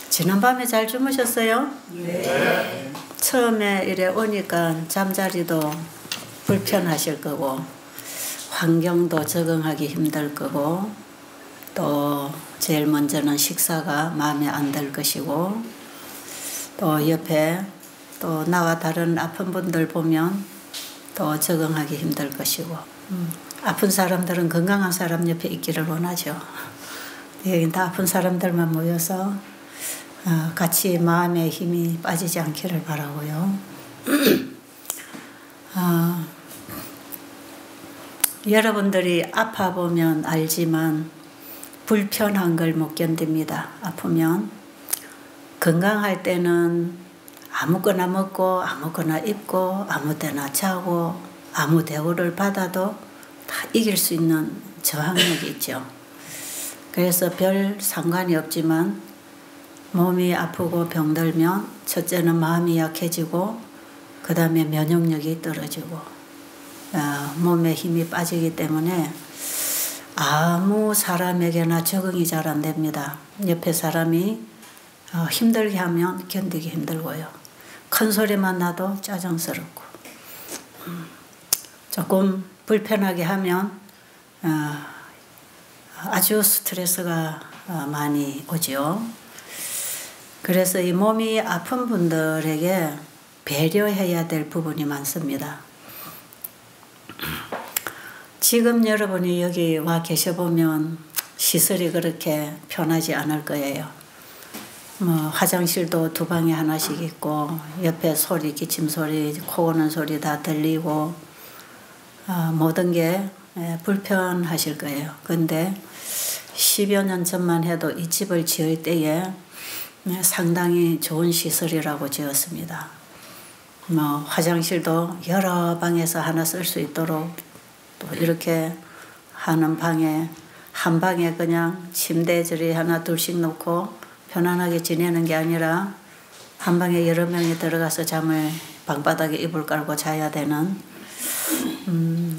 지난밤에 잘 주무셨어요? 네. 처음에 이래 오니까 잠자리도 불편하실 거고 환경도 적응하기 힘들 거고 또 제일 먼저는 식사가 마음에 안 들 것이고 또 옆에 또 나와 다른 아픈 분들 보면 또 적응하기 힘들 것이고 아픈 사람들은 건강한 사람 옆에 있기를 원하죠. 여긴 다 아픈 사람들만 모여서 같이 마음의 힘이 빠지지 않기를 바라고요. 여러분들이 아파보면 알지만 불편한 걸 못 견딥니다. 아프면. 건강할 때는 아무거나 먹고 아무거나 입고 아무 때나 자고 아무 대우를 받아도 다 이길 수 있는 저항력이 있죠. 그래서 별 상관이 없지만 몸이 아프고 병들면 첫째는 마음이 약해지고 그 다음에 면역력이 떨어지고 몸에 힘이 빠지기 때문에 아무 사람에게나 적응이 잘 안 됩니다. 옆에 사람이 힘들게 하면 견디기 힘들고요. 큰 소리만 나도 짜증스럽고 조금 불편하게 하면 아주 스트레스가 많이 오죠. 그래서 이 몸이 아픈 분들에게 배려해야 될 부분이 많습니다. 지금 여러분이 여기 와 계셔보면 시설이 그렇게 편하지 않을 거예요. 화장실도 두 방에 하나씩 있고 옆에 소리, 기침 소리, 코 고는 소리 다 들리고 모든 게 불편하실 거예요. 근데 10여 년 전만 해도 이 집을 지을 때에 상당히 좋은 시설이라고 지었습니다. 화장실도 여러 방에서 하나 쓸 수 있도록 또 이렇게 하는 방에 한 방에 그냥 침대저리 하나 둘씩 놓고 편안하게 지내는 게 아니라 한 방에 여러 명이 들어가서 잠을 방바닥에 이불 깔고 자야 되는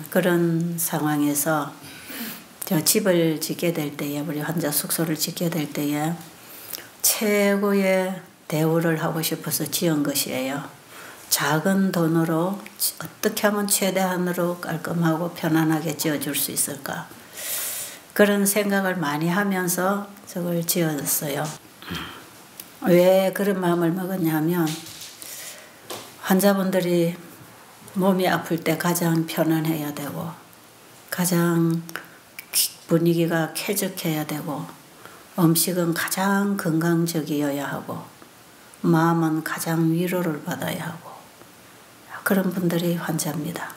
그런 상황에서 저 집을 짓게 될 때에 우리 환자 숙소를 짓게 될 때에 최고의 대우를 하고 싶어서 지은 것이에요. 작은 돈으로 어떻게 하면 최대한으로 깔끔하고 편안하게 지어줄 수 있을까. 그런 생각을 많이 하면서 저걸 지었어요. 왜 그런 마음을 먹었냐면 환자분들이 몸이 아플 때 가장 편안해야 되고 가장 분위기가 쾌적해야 되고 음식은 가장 건강적이어야 하고 마음은 가장 위로를 받아야 하고 그런 분들이 환자입니다.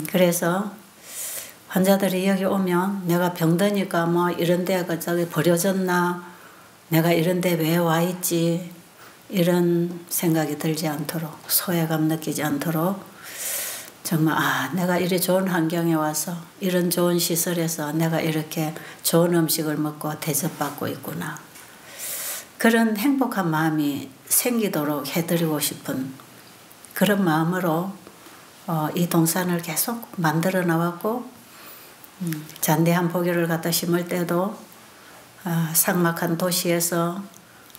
그래서 환자들이 여기 오면 내가 병드니까 뭐 이런 데가 저기 버려졌나 내가 이런 데 왜 와 있지 이런 생각이 들지 않도록 소외감 느끼지 않도록 정말 내가 이리 좋은 환경에 와서 이런 좋은 시설에서 내가 이렇게 좋은 음식을 먹고 대접받고 있구나. 그런 행복한 마음이 생기도록 해드리고 싶은 그런 마음으로 이 동산을 계속 만들어 나왔고 잔디한 포기를 갖다 심을 때도 삭막한 도시에서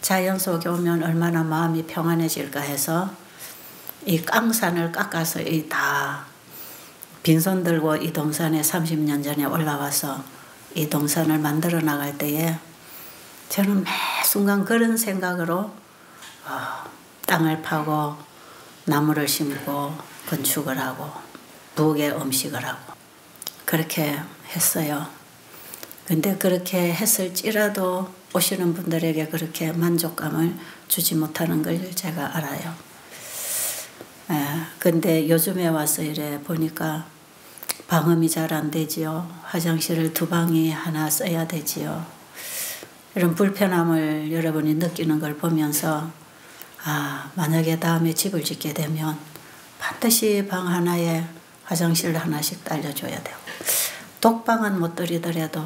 자연 속에 오면 얼마나 마음이 평안해질까 해서 이 깡산을 깎아서 다 빈손 들고 이 동산에 30년 전에 올라와서 이 동산을 만들어 나갈 때에 저는 매 순간 그런 생각으로 땅을 파고 나무를 심고 건축을 하고 부엌에 음식을 하고 그렇게 했어요. 근데 그렇게 했을지라도 오시는 분들에게 그렇게 만족감을 주지 못하는 걸 제가 알아요. 근데 요즘에 와서 이래 보니까 방음이 잘 안 되지요. 화장실을 두 방이 하나 써야 되지요. 이런 불편함을 여러분이 느끼는 걸 보면서 만약에 다음에 집을 짓게 되면 반드시 방 하나에 화장실 하나씩 딸려줘야 되고 독방은 못 들이더라도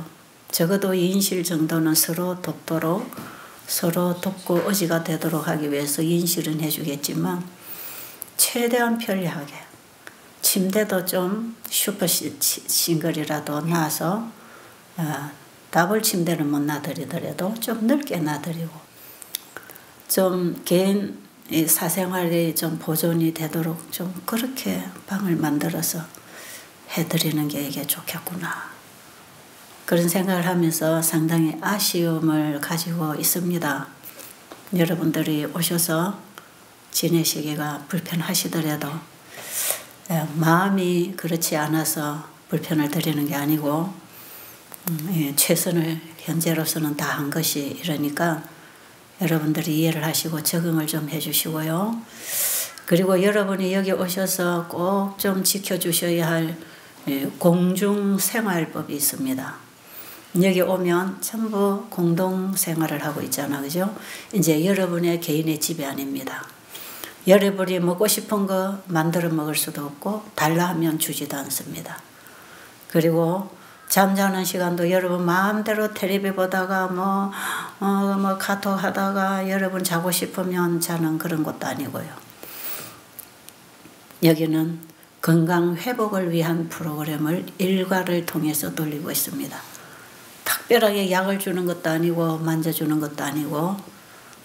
적어도 2인실 정도는 서로 돕도록 서로 돕고 의지가 되도록 하기 위해서 2인실은 해주겠지만 최대한 편리하게 침대도 좀 슈퍼 싱글이라도 놔서 더블 침대는 못 놔드리더라도 좀 넓게 놔드리고 좀 개인 사생활이 좀 보존이 되도록 좀 그렇게 방을 만들어서 해드리는 게 이게 좋겠구나. 그런 생각을 하면서 상당히 아쉬움을 가지고 있습니다. 여러분들이 오셔서 지내시기가 불편하시더라도 마음이 그렇지 않아서 불편을 드리는 게 아니고 최선을 현재로서는 다 한 것이 이러니까 여러분들이 이해를 하시고 적응을 좀 해주시고요. 그리고 여러분이 여기 오셔서 꼭 좀 지켜주셔야 할 공중생활법이 있습니다. 여기 오면 전부 공동생활을 하고 있잖아, 그죠? 이제 여러분의 개인의 집이 아닙니다. 여러분이 먹고 싶은 거 만들어 먹을 수도 없고 달라 하면 주지도 않습니다. 그리고 잠자는 시간도 여러분 마음대로 텔레비 보다가 뭐 카톡 하다가 여러분 자고 싶으면 자는 그런 것도 아니고요. 여기는 건강 회복을 위한 프로그램을 일과를 통해서 돌리고 있습니다. 특별하게 약을 주는 것도 아니고 만져주는 것도 아니고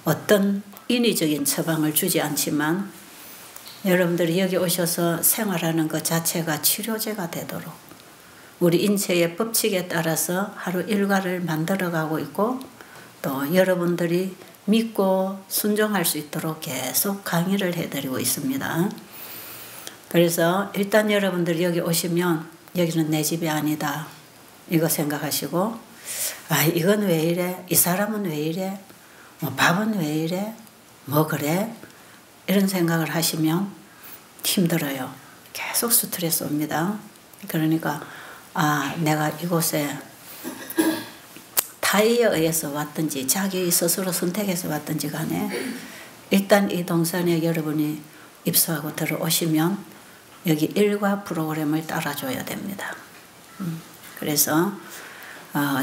어떤 인위적인 처방을 주지 않지만 여러분들이 여기 오셔서 생활하는 것 자체가 치료제가 되도록 우리 인체의 법칙에 따라서 하루 일과를 만들어가고 있고 또 여러분들이 믿고 순종할 수 있도록 계속 강의를 해드리고 있습니다. 그래서 일단 여러분들이 여기 오시면 여기는 내 집이 아니다 이거 생각하시고 이건 왜 이래? 이 사람은 왜 이래? 뭐 밥은 왜 이래? 뭐 그래? 이런 생각을 하시면 힘들어요. 계속 스트레스 옵니다. 그러니까 내가 이곳에 타의에 의해서 왔든지 자기 스스로 선택해서 왔든지 간에 일단 이 동산에 여러분이 입소하고 들어오시면 여기 일과 프로그램을 따라줘야 됩니다. 그래서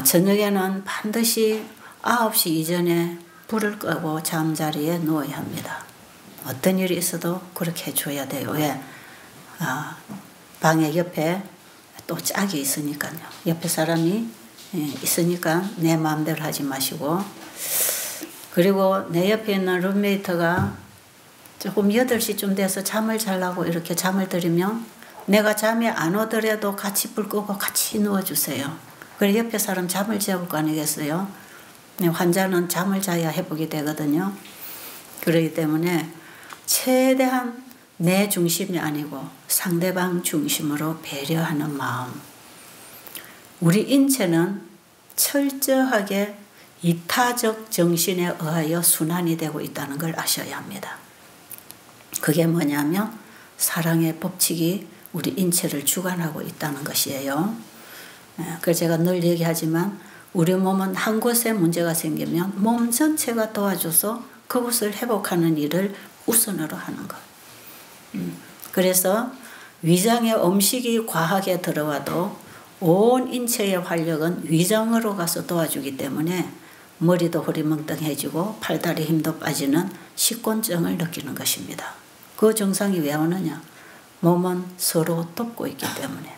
저녁에는 반드시 9시 이전에 불을 끄고 잠자리에 누워야 합니다. 어떤 일이 있어도 그렇게 해줘야 돼요. 왜? 방에 옆에 또 짝이 있으니까요. 옆에 사람이 있으니까 내 마음대로 하지 마시고 그리고 내 옆에 있는 룸메이트가 조금 8시쯤 돼서 잠을 자려고 이렇게 잠을 들이면 내가 잠이 안 오더라도 같이 불 끄고 같이 누워주세요. 그래 옆에 사람 잠을 재울 거 아니겠어요? 환자는 잠을 자야 회복이 되거든요. 그렇기 때문에 최대한 내 중심이 아니고 상대방 중심으로 배려하는 마음. 우리 인체는 철저하게 이타적 정신에 의하여 순환이 되고 있다는 걸 아셔야 합니다. 그게 뭐냐면 사랑의 법칙이 우리 인체를 주관하고 있다는 것이에요. 그래서 제가 늘 얘기하지만 우리 몸은 한 곳에 문제가 생기면 몸 전체가 도와줘서 그곳을 회복하는 일을 우선으로 하는 것. 그래서 위장에 음식이 과하게 들어와도 온 인체의 활력은 위장으로 가서 도와주기 때문에 머리도 흐리멍텅해지고 팔다리 힘도 빠지는 식곤증을 느끼는 것입니다. 그 증상이 왜 오느냐? 몸은 서로 돕고 있기 때문에.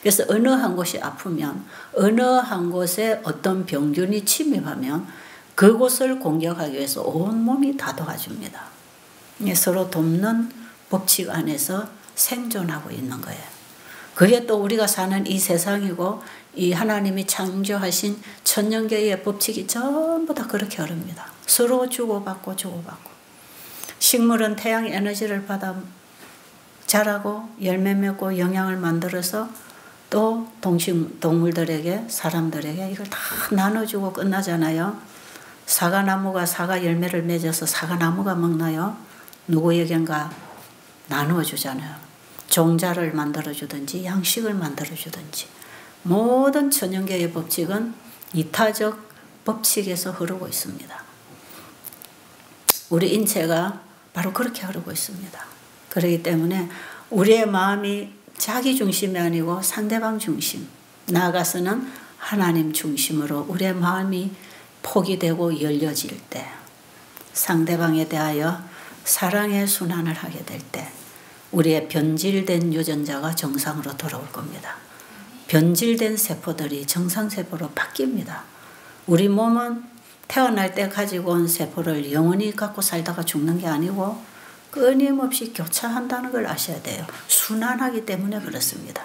그래서 어느 한 곳이 아프면 어느 한 곳에 어떤 병균이 침입하면 그곳을 공격하기 위해서 온 몸이 다 도와줍니다. 서로 돕는 법칙 안에서 생존하고 있는 거예요. 그게 또 우리가 사는 이 세상이고 이 하나님이 창조하신 천년계의 법칙이 전부 다 그렇게 흐릅니다. 서로 주고받고 주고받고. 식물은 태양 에너지를 받아 자라고 열매 맺고 영양을 만들어서 또 동물들에게 사람들에게 이걸 다 나눠주고 끝나잖아요. 사과나무가 사과 열매를 맺어서 사과나무가 먹나요? 누구에겐가 나누어 주잖아요. 종자를 만들어주든지 양식을 만들어주든지 모든 천연계의 법칙은 이타적 법칙에서 흐르고 있습니다. 우리 인체가 바로 그렇게 흐르고 있습니다. 그렇기 때문에 우리의 마음이 자기 중심이 아니고 상대방 중심, 나아가서는 하나님 중심으로 우리의 마음이 포기되고 열려질 때 상대방에 대하여 사랑의 순환을 하게 될 때 우리의 변질된 유전자가 정상으로 돌아올 겁니다. 변질된 세포들이 정상세포로 바뀝니다. 우리 몸은 태어날 때 가지고 온 세포를 영원히 갖고 살다가 죽는 게 아니고 끊임없이 교차한다는 걸 아셔야 돼요. 순환하기 때문에 그렇습니다.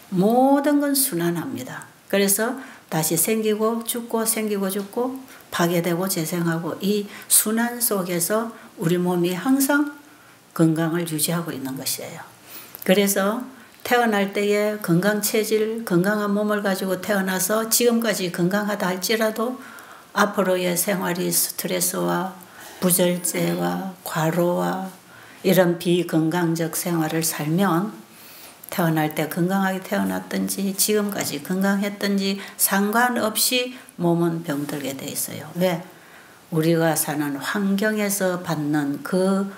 모든 건 순환합니다. 그래서 다시 생기고 죽고 생기고 죽고 파괴되고 재생하고 이 순환 속에서 우리 몸이 항상 건강을 유지하고 있는 것이에요. 그래서 태어날 때에 건강체질, 건강한 몸을 가지고 태어나서 지금까지 건강하다 할지라도 앞으로의 생활이 스트레스와 부절제와 과로와 이런 비건강적 생활을 살면 태어날 때 건강하게 태어났든지 지금까지 건강했든지 상관없이 몸은 병들게 돼 있어요. 왜? 우리가 사는 환경에서 받는 그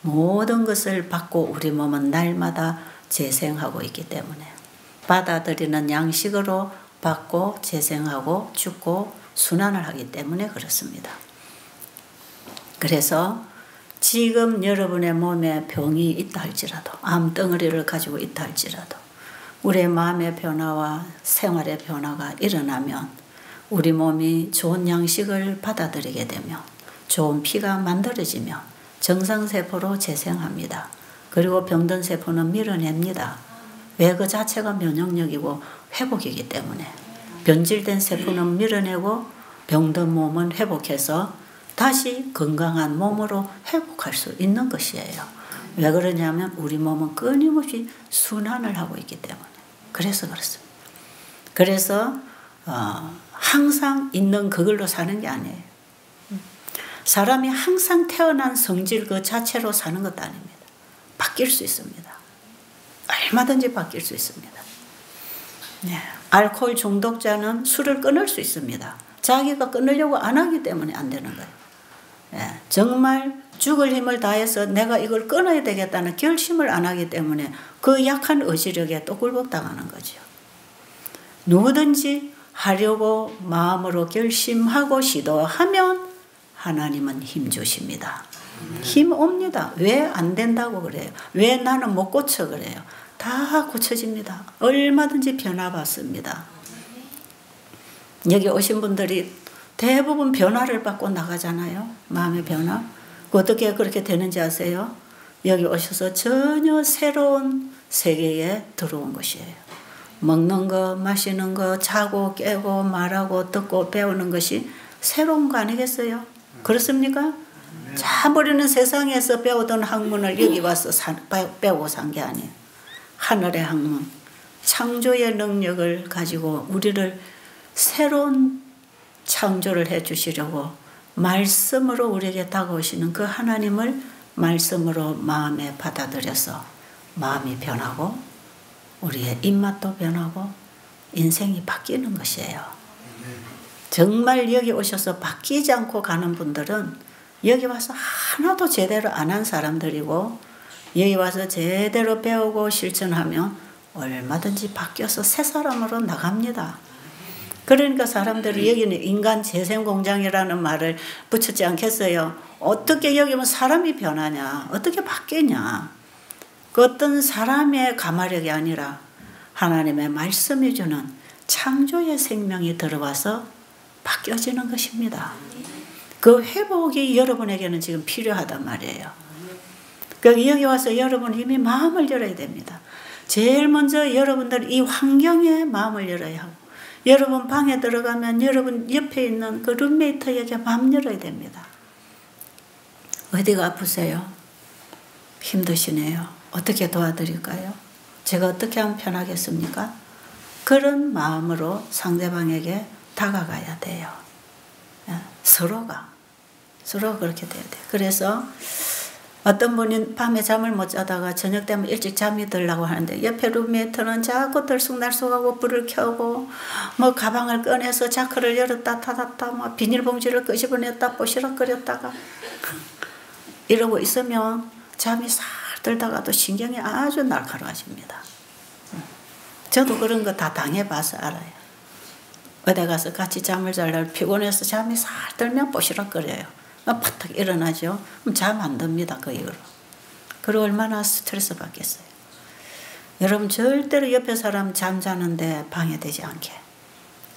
모든 것을 받고 우리 몸은 날마다 재생하고 있기 때문에 받아들이는 양식으로 받고 재생하고 죽고 순환을 하기 때문에 그렇습니다. 그래서 지금 여러분의 몸에 병이 있다 할지라도 암덩어리를 가지고 있다 할지라도 우리의 마음의 변화와 생활의 변화가 일어나면 우리 몸이 좋은 양식을 받아들이게 되면 좋은 피가 만들어지면 정상세포로 재생합니다. 그리고 병든 세포는 밀어냅니다. 왜? 그 자체가 면역력이고 회복이기 때문에 변질된 세포는 밀어내고 병든 몸은 회복해서 다시 건강한 몸으로 회복할 수 있는 것이에요. 왜 그러냐면 우리 몸은 끊임없이 순환을 하고 있기 때문에 그래서 그렇습니다. 그래서 항상 있는 그걸로 사는 게 아니에요. 사람이 항상 태어난 성질 그 자체로 사는 것도 아닙니다. 바뀔 수 있습니다. 얼마든지 바뀔 수 있습니다. 네. 알코올 중독자는 술을 끊을 수 있습니다. 자기가 끊으려고 안 하기 때문에 안 되는 거예요. 네. 정말 죽을 힘을 다해서 내가 이걸 끊어야 되겠다는 결심을 안 하기 때문에 그 약한 의지력에 또 굴복당하는 거죠. 누구든지 하려고 마음으로 결심하고 시도하면 하나님은 힘 주십니다. 힘 옵니다. 왜 안 된다고 그래요? 왜 나는 못 고쳐 그래요? 다 고쳐집니다. 얼마든지 변화받습니다. 여기 오신 분들이 대부분 변화를 받고 나가잖아요. 마음의 변화. 어떻게 그렇게 되는지 아세요? 여기 오셔서 전혀 새로운 세계에 들어온 것이에요. 먹는 거, 마시는 거, 자고 깨고 말하고 듣고 배우는 것이 새로운 거 아니겠어요? 그렇습니까? 자, 우리는 세상에서 배우던 학문을 여기 와서 배우고 산 게 아니에요. 하늘의 학문, 창조의 능력을 가지고 우리를 새로운 창조를 해 주시려고 말씀으로 우리에게 다가오시는 그 하나님을 말씀으로 마음에 받아들여서 마음이 변하고 우리의 입맛도 변하고 인생이 바뀌는 것이에요. 정말 여기 오셔서 바뀌지 않고 가는 분들은 여기 와서 하나도 제대로 안 한 사람들이고 여기 와서 제대로 배우고 실천하면 얼마든지 바뀌어서 새 사람으로 나갑니다. 그러니까 사람들이 여기는 인간 재생공장이라는 말을 붙였지 않겠어요? 어떻게 여기면 사람이 변하냐? 어떻게 바뀌냐? 그 어떤 사람의 가마력이 아니라 하나님의 말씀이 주는 창조의 생명이 들어와서 바뀌어지는 것입니다. 그 회복이 여러분에게는 지금 필요하단 말이에요. 그 여기 와서 여러분 이미 마음을 열어야 됩니다. 제일 먼저 여러분들 이 환경에 마음을 열어야 하고 여러분 방에 들어가면 여러분 옆에 있는 그 룸메이트에게 마음 열어야 됩니다. 어디가 아프세요? 힘드시네요. 어떻게 도와드릴까요? 제가 어떻게 하면 편하겠습니까? 그런 마음으로 상대방에게 다가가야 돼요. 서로가 그렇게 돼야 돼요. 그래서 어떤 분이 밤에 잠을 못 자다가 저녁 되면 일찍 잠이 들려고 하는데 옆에 룸메이트는 자꾸 들쑥날쑥하고 불을 켜고 뭐 가방을 꺼내서 자크를 열었다 닫았다 뭐 비닐봉지를 끄집어냈다 뽀시락거렸다가 이러고 있으면 잠이 싹 들다가도 신경이 아주 날카로워집니다. 저도 그런 거 다 당해봐서 알아요. 어디 가서 같이 잠을 자려고 피곤해서 잠이 싹 들면 뽀시락거려요. 파탁 일어나죠. 그럼 잠 안 듭니다. 그 이후로. 그리고 얼마나 스트레스 받겠어요. 여러분 절대로 옆에 사람 잠자는데 방해되지 않게.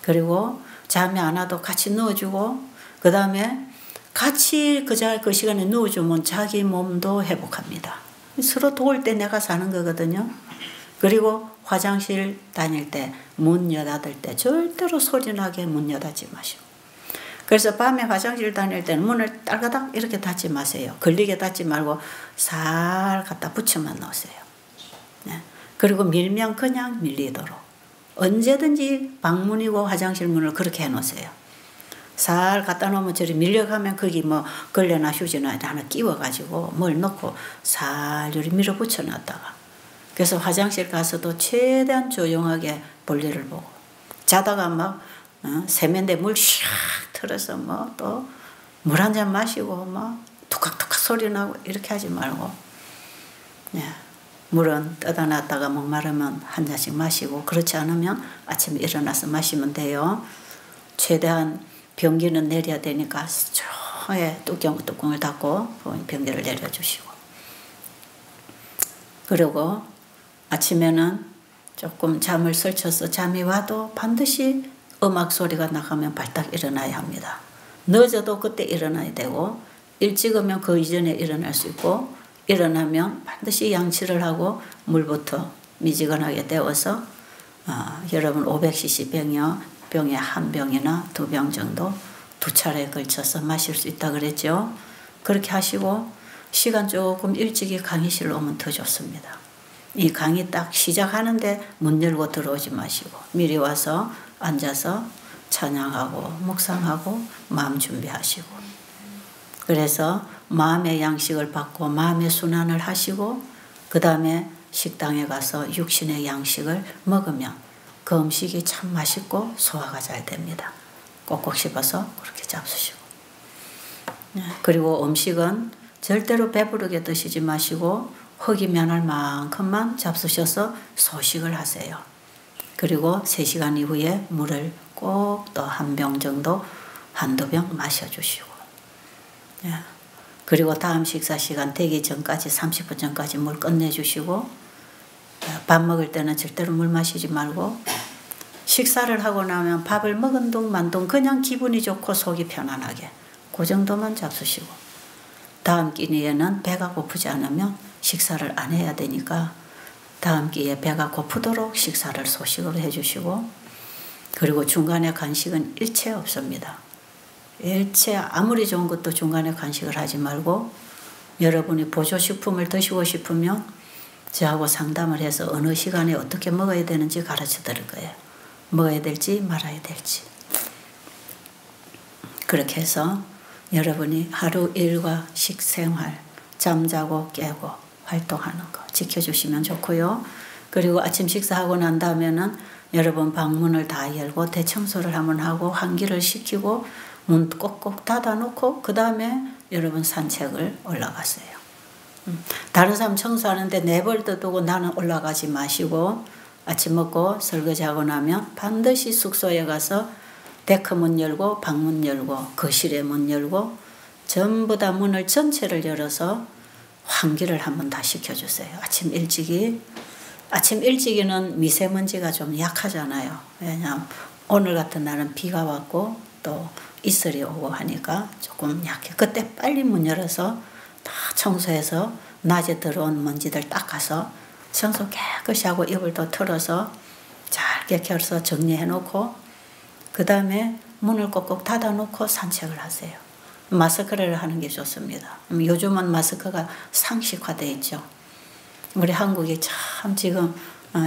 그리고 잠이 안 와도 같이 누워주고 그 다음에 같이 그 시간에 누워주면 자기 몸도 회복합니다. 서로 도울 때 내가 사는 거거든요. 그리고 화장실 다닐 때 문 여닫을 때 절대로 소리나게 문 여닫지 마시고. 그래서 밤에 화장실 다닐 때는 문을 딸가닥 이렇게 닫지 마세요. 걸리게 닫지 말고 살 갖다 붙여만 놓으세요. 네. 그리고 밀면 그냥 밀리도록 언제든지 방문이고 화장실 문을 그렇게 해놓으세요. 살 갖다 놓으면 저리 밀려가면 거기 뭐 걸레나 휴지나 하나 끼워가지고 뭘 넣고 살 요리 밀어붙여 놨다가 그래서 화장실 가서도 최대한 조용하게 볼일을 보고 자다가 막 세면대 물 샥 틀어서 뭐 또 물 한 잔 마시고 막 툭깍툭깍 소리 나고 이렇게 하지 말고 예. 물은 떠다 놨다가 목마르면 한 잔씩 마시고 그렇지 않으면 아침에 일어나서 마시면 돼요. 최대한 변기는 내려야 되니까 조용하게 뚜껑을 닫고 변기를 내려주시고 그리고 아침에는 조금 잠을 설쳐서 잠이 와도 반드시 음악 소리가 나가면 발딱 일어나야 합니다. 늦어도 그때 일어나야 되고 일찍 오면 그 이전에 일어날 수 있고 일어나면 반드시 양치를 하고 물부터 미지근하게 데워서 여러분 500cc 병에 한 병이나 2병 정도 2차례에 걸쳐서 마실 수 있다 그랬죠. 그렇게 하시고 시간 조금 일찍이 강의실로 오면 더 좋습니다. 이 강의 딱 시작하는데 문 열고 들어오지 마시고 미리 와서 앉아서 찬양하고 묵상하고 마음 준비하시고 그래서 마음의 양식을 받고 마음의 순환을 하시고 그 다음에 식당에 가서 육신의 양식을 먹으면 그 음식이 참 맛있고 소화가 잘 됩니다. 꼭꼭 씹어서 그렇게 잡수시고 그리고 음식은 절대로 배부르게 드시지 마시고 허기 면할 만큼만 잡수셔서 소식을 하세요. 그리고 3시간 이후에 물을 꼭 또 한 병 정도 한두 병 마셔주시고 그리고 다음 식사 시간 되기 전까지 30분 전까지 물 끝내주시고 밥 먹을 때는 절대로 물 마시지 말고 식사를 하고 나면 밥을 먹은 둥 만 둥 그냥 기분이 좋고 속이 편안하게 그 정도만 잡수시고 다음 끼니에는 배가 고프지 않으면 식사를 안 해야 되니까 다음 끼에 배가 고프도록 식사를 소식으로 해주시고 그리고 중간에 간식은 일체 없습니다. 일체 아무리 좋은 것도 중간에 간식을 하지 말고 여러분이 보조식품을 드시고 싶으면 저하고 상담을 해서 어느 시간에 어떻게 먹어야 되는지 가르쳐 드릴 거예요. 먹어야 될지 말아야 될지. 그렇게 해서 여러분이 하루 일과 식생활 잠자고 깨고 활동하는 거 지켜주시면 좋고요. 그리고 아침 식사하고 난 다음에는 여러분 방문을 다 열고 대청소를 한번 하고 환기를 시키고 문 꼭꼭 닫아놓고 그 다음에 여러분 산책을 올라가세요. 다른 사람 청소하는데 내버려 두고 나는 올라가지 마시고 아침 먹고 설거지하고 나면 반드시 숙소에 가서 데크 문 열고 방문 열고 거실에 문 열고 전부 다 문을 전체를 열어서 환기를 한번 다 시켜주세요. 아침 일찍이는 미세먼지가 좀 약하잖아요. 왜냐하면 오늘 같은 날은 비가 왔고 또 이슬이 오고 하니까 조금 약해. 그때 빨리 문 열어서 다 청소해서 낮에 들어온 먼지들 닦아서 청소 깨끗이 하고 이불도 털어서 잘게 켜서 정리해 놓고 그 다음에 문을 꼭꼭 닫아 놓고 산책을 하세요. 마스크를 하는 게 좋습니다. 요즘은 마스크가 상식화되어 있죠. 우리 한국이 참 지금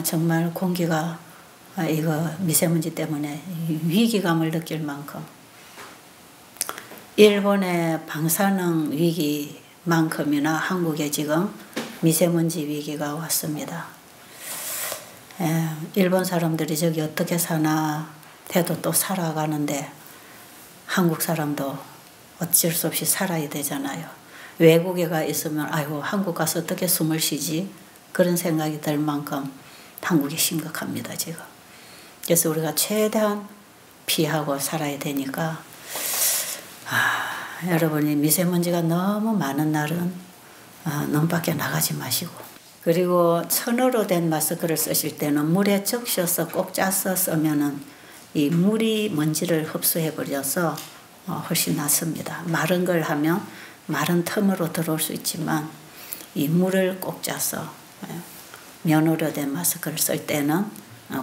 정말 공기가 이거 미세먼지 때문에 위기감을 느낄 만큼 일본의 방사능 위기만큼이나 한국에 지금 미세먼지 위기가 왔습니다. 일본 사람들이 저기 어떻게 사나 해도 또 살아가는데 한국 사람도 어쩔 수 없이 살아야 되잖아요. 외국에 가 있으면 아이고 한국 가서 어떻게 숨을 쉬지 그런 생각이 들 만큼 한국이 심각합니다 지금. 그래서 우리가 최대한 피하고 살아야 되니까 여러분이 미세먼지가 너무 많은 날은 눈 밖에 나가지 마시고 그리고 천으로 된 마스크를 쓰실 때는 물에 적셔서 꼭 짜서 쓰면은 이 물이 먼지를 흡수해 버려서 훨씬 낫습니다. 마른 걸 하면 마른 틈으로 들어올 수 있지만 이 물을 꼭 짜서 면으로 된 마스크를 쓸 때는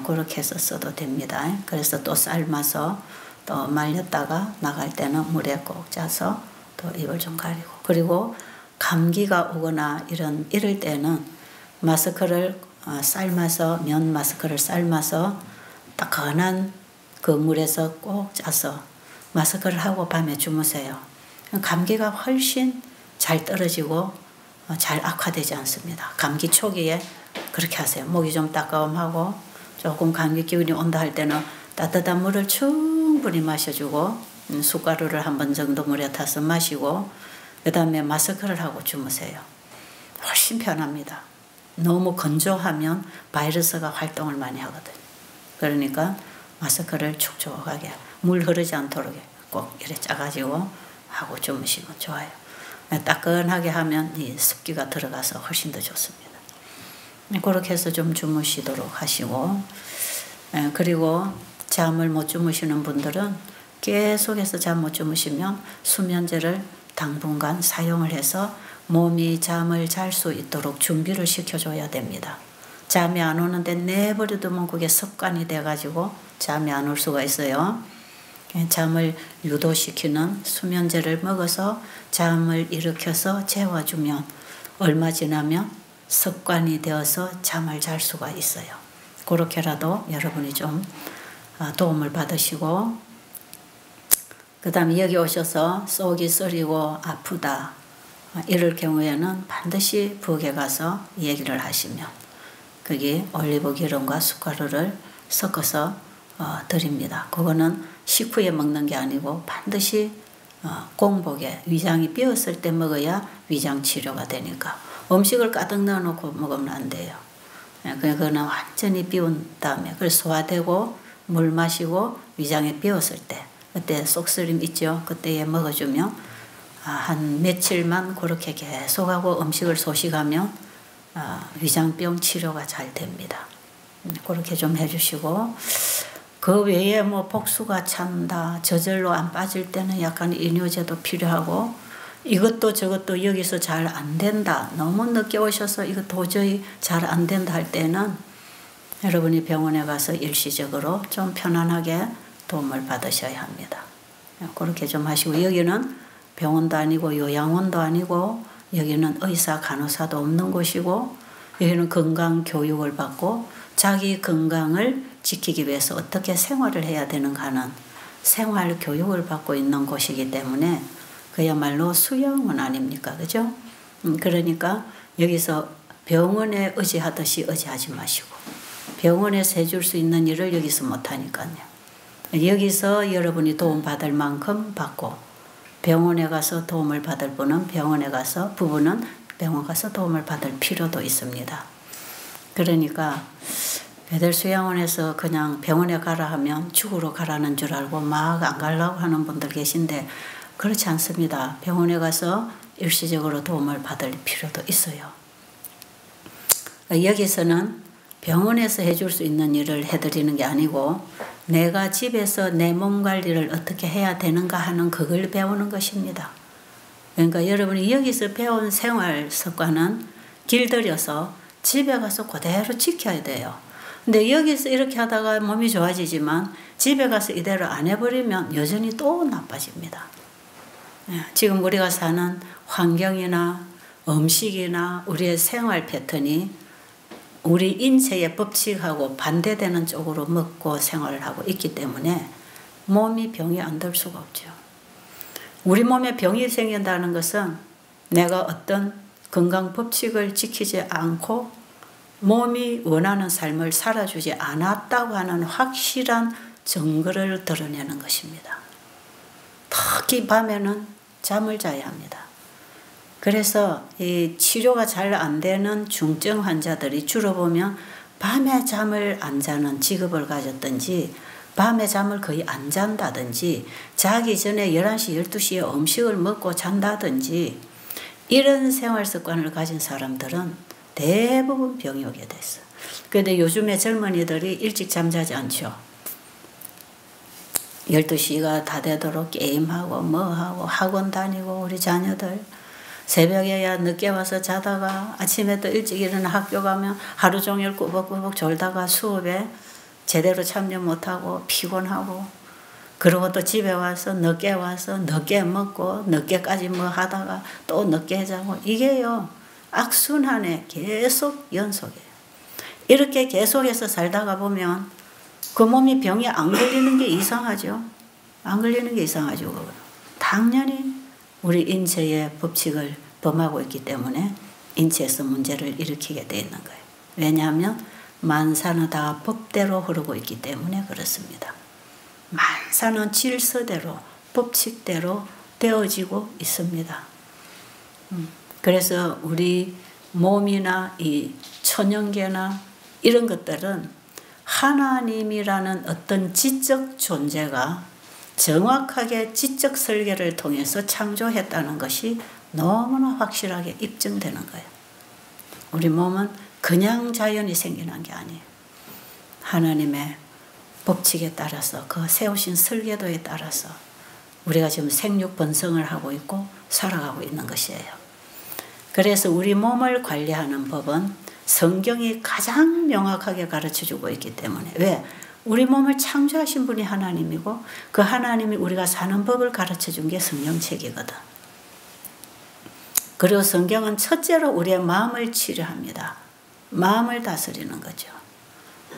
그렇게 해서 써도 됩니다. 그래서 또 삶아서 또 말렸다가 나갈 때는 물에 꼭 짜서 또 입을 좀 가리고, 그리고 감기가 오거나 이럴 때는 마스크를 삶아서, 면 마스크를 삶아서 따끈한 그 물에서 꼭 짜서 마스크를 하고 밤에 주무세요. 감기가 훨씬 잘 떨어지고 잘 악화되지 않습니다. 감기 초기에 그렇게 하세요. 목이 좀 따가움하고 조금 감기 기운이 온다 할 때는 따뜻한 물을 충분히 마셔주고 숟가루를 한 번 정도 물에 타서 마시고 그 다음에 마스크를 하고 주무세요. 훨씬 편합니다. 너무 건조하면 바이러스가 활동을 많이 하거든요. 그러니까 마스크를 촉촉하게 물 흐르지 않도록 꼭 이렇게 짜가지고 하고 주무시면 좋아요. 따끈하게 하면 이 습기가 들어가서 훨씬 더 좋습니다. 그렇게 해서 좀 주무시도록 하시고, 그리고 잠을 못 주무시는 분들은 계속해서 잠 못 주무시면 수면제를 당분간 사용을 해서 몸이 잠을 잘 수 있도록 준비를 시켜줘야 됩니다. 잠이 안 오는데 내버려두면 그게 습관이 돼가지고 잠이 안 올 수가 있어요. 잠을 유도시키는 수면제를 먹어서 잠을 일으켜서 재워주면 얼마 지나면 습관이 되어서 잠을 잘 수가 있어요. 그렇게라도 여러분이 좀 도움을 받으시고, 그 다음에 여기 오셔서 속이 쓰리고 아프다 이럴 경우에는 반드시 부엌에 가서 얘기를 하시면 거기 올리브 기름과 숟가루를 섞어서 드립니다. 그거는 식후에 먹는 게 아니고 반드시 공복에 위장이 비었을 때 먹어야 위장 치료가 되니까 음식을 가득 넣어놓고 먹으면 안 돼요. 그거는 완전히 비운 다음에 그래서 소화되고 물 마시고 위장이 비었을 때 그때 속쓰림 있죠. 그때에 먹어주면 한 며칠만 그렇게 계속하고 음식을 소식하면 위장병 치료가 잘 됩니다. 그렇게 좀 해주시고, 그 외에 뭐 복수가 찬다, 저절로 안 빠질 때는 약간 이뇨제도 필요하고, 이것도 저것도 여기서 잘 안 된다, 너무 늦게 오셔서 이거 도저히 잘 안 된다 할 때는 여러분이 병원에 가서 일시적으로 좀 편안하게 도움을 받으셔야 합니다. 그렇게 좀 하시고, 여기는 병원도 아니고 요양원도 아니고 여기는 의사 간호사도 없는 곳이고 여기는 건강 교육을 받고 자기 건강을 지키기 위해서 어떻게 생활을 해야 되는가 하는 생활 교육을 받고 있는 곳이기 때문에 그야말로 수영은 아닙니까? 그죠? 그러니까 여기서 병원에 의지하듯이 의지하지 마시고 병원에서 해줄 수 있는 일을 여기서 못하니까요. 여기서 여러분이 도움받을 만큼 받고 병원에 가서 도움을 받을 분은 병원에 가서, 부부는 병원 가서 도움을 받을 필요도 있습니다. 그러니까 배들수양원에서 그냥 병원에 가라 하면 죽으러 가라는 줄 알고 막 안 가려고 하는 분들 계신데 그렇지 않습니다. 병원에 가서 일시적으로 도움을 받을 필요도 있어요. 여기서는 병원에서 해줄 수 있는 일을 해드리는 게 아니고 내가 집에서 내 몸 관리를 어떻게 해야 되는가 하는 그걸 배우는 것입니다. 그러니까 여러분이 여기서 배운 생활 습관은 길들여서 집에 가서 그대로 지켜야 돼요. 근데 여기서 이렇게 하다가 몸이 좋아지지만 집에 가서 이대로 안 해버리면 여전히 또 나빠집니다. 지금 우리가 사는 환경이나 음식이나 우리의 생활 패턴이 우리 인체의 법칙하고 반대되는 쪽으로 먹고 생활을 하고 있기 때문에 몸이 병이 안 들 수가 없죠. 우리 몸에 병이 생긴다는 것은 내가 어떤 건강 법칙을 지키지 않고 몸이 원하는 삶을 살아주지 않았다고 하는 확실한 증거를 드러내는 것입니다. 특히 밤에는 잠을 자야 합니다. 그래서 이 치료가 잘 안 되는 중증 환자들이 주로 보면 밤에 잠을 안 자는 직업을 가졌든지 밤에 잠을 거의 안 잔다든지 자기 전에 11시, 12시에 음식을 먹고 잔다든지 이런 생활 습관을 가진 사람들은 대부분 병이 오게 됐어. 그런데 요즘에 젊은이들이 일찍 잠자지 않죠. 12시가 다 되도록 게임하고 뭐하고 학원 다니고 우리 자녀들 새벽에야 늦게 와서 자다가 아침에 또 일찍 일어나 학교 가면 하루 종일 꾸벅꾸벅 졸다가 수업에 제대로 참여 못하고 피곤하고 그러고 또 집에 와서 늦게 먹고 늦게까지 뭐 하다가 또 늦게 자고 이게요 악순환에 계속 연속이에요. 이렇게 계속해서 살다가 보면 그 몸이 병에 안 걸리는 게 이상하죠. 안 걸리는 게 이상하죠. 당연히 우리 인체의 법칙을 범하고 있기 때문에 인체에서 문제를 일으키게 돼 있는 거예요. 왜냐하면 만사는 다 법대로 흐르고 있기 때문에 그렇습니다. 만사는 질서대로 법칙대로 되어지고 있습니다. 그래서 우리 몸이나 이 천연계나 이런 것들은 하나님이라는 어떤 지적 존재가 정확하게 지적 설계를 통해서 창조했다는 것이 너무나 확실하게 입증되는 거예요. 우리 몸은 그냥 자연이 생겨난 게 아니에요. 하나님의 법칙에 따라서 그 세우신 설계도에 따라서 우리가 지금 생육 번성을 하고 있고 살아가고 있는 것이에요. 그래서 우리 몸을 관리하는 법은 성경이 가장 명확하게 가르쳐주고 있기 때문에 왜? 우리 몸을 창조하신 분이 하나님이고 그 하나님이 우리가 사는 법을 가르쳐준 게 성경책이거든. 그리고 성경은 첫째로 우리의 마음을 치료합니다. 마음을 다스리는 거죠.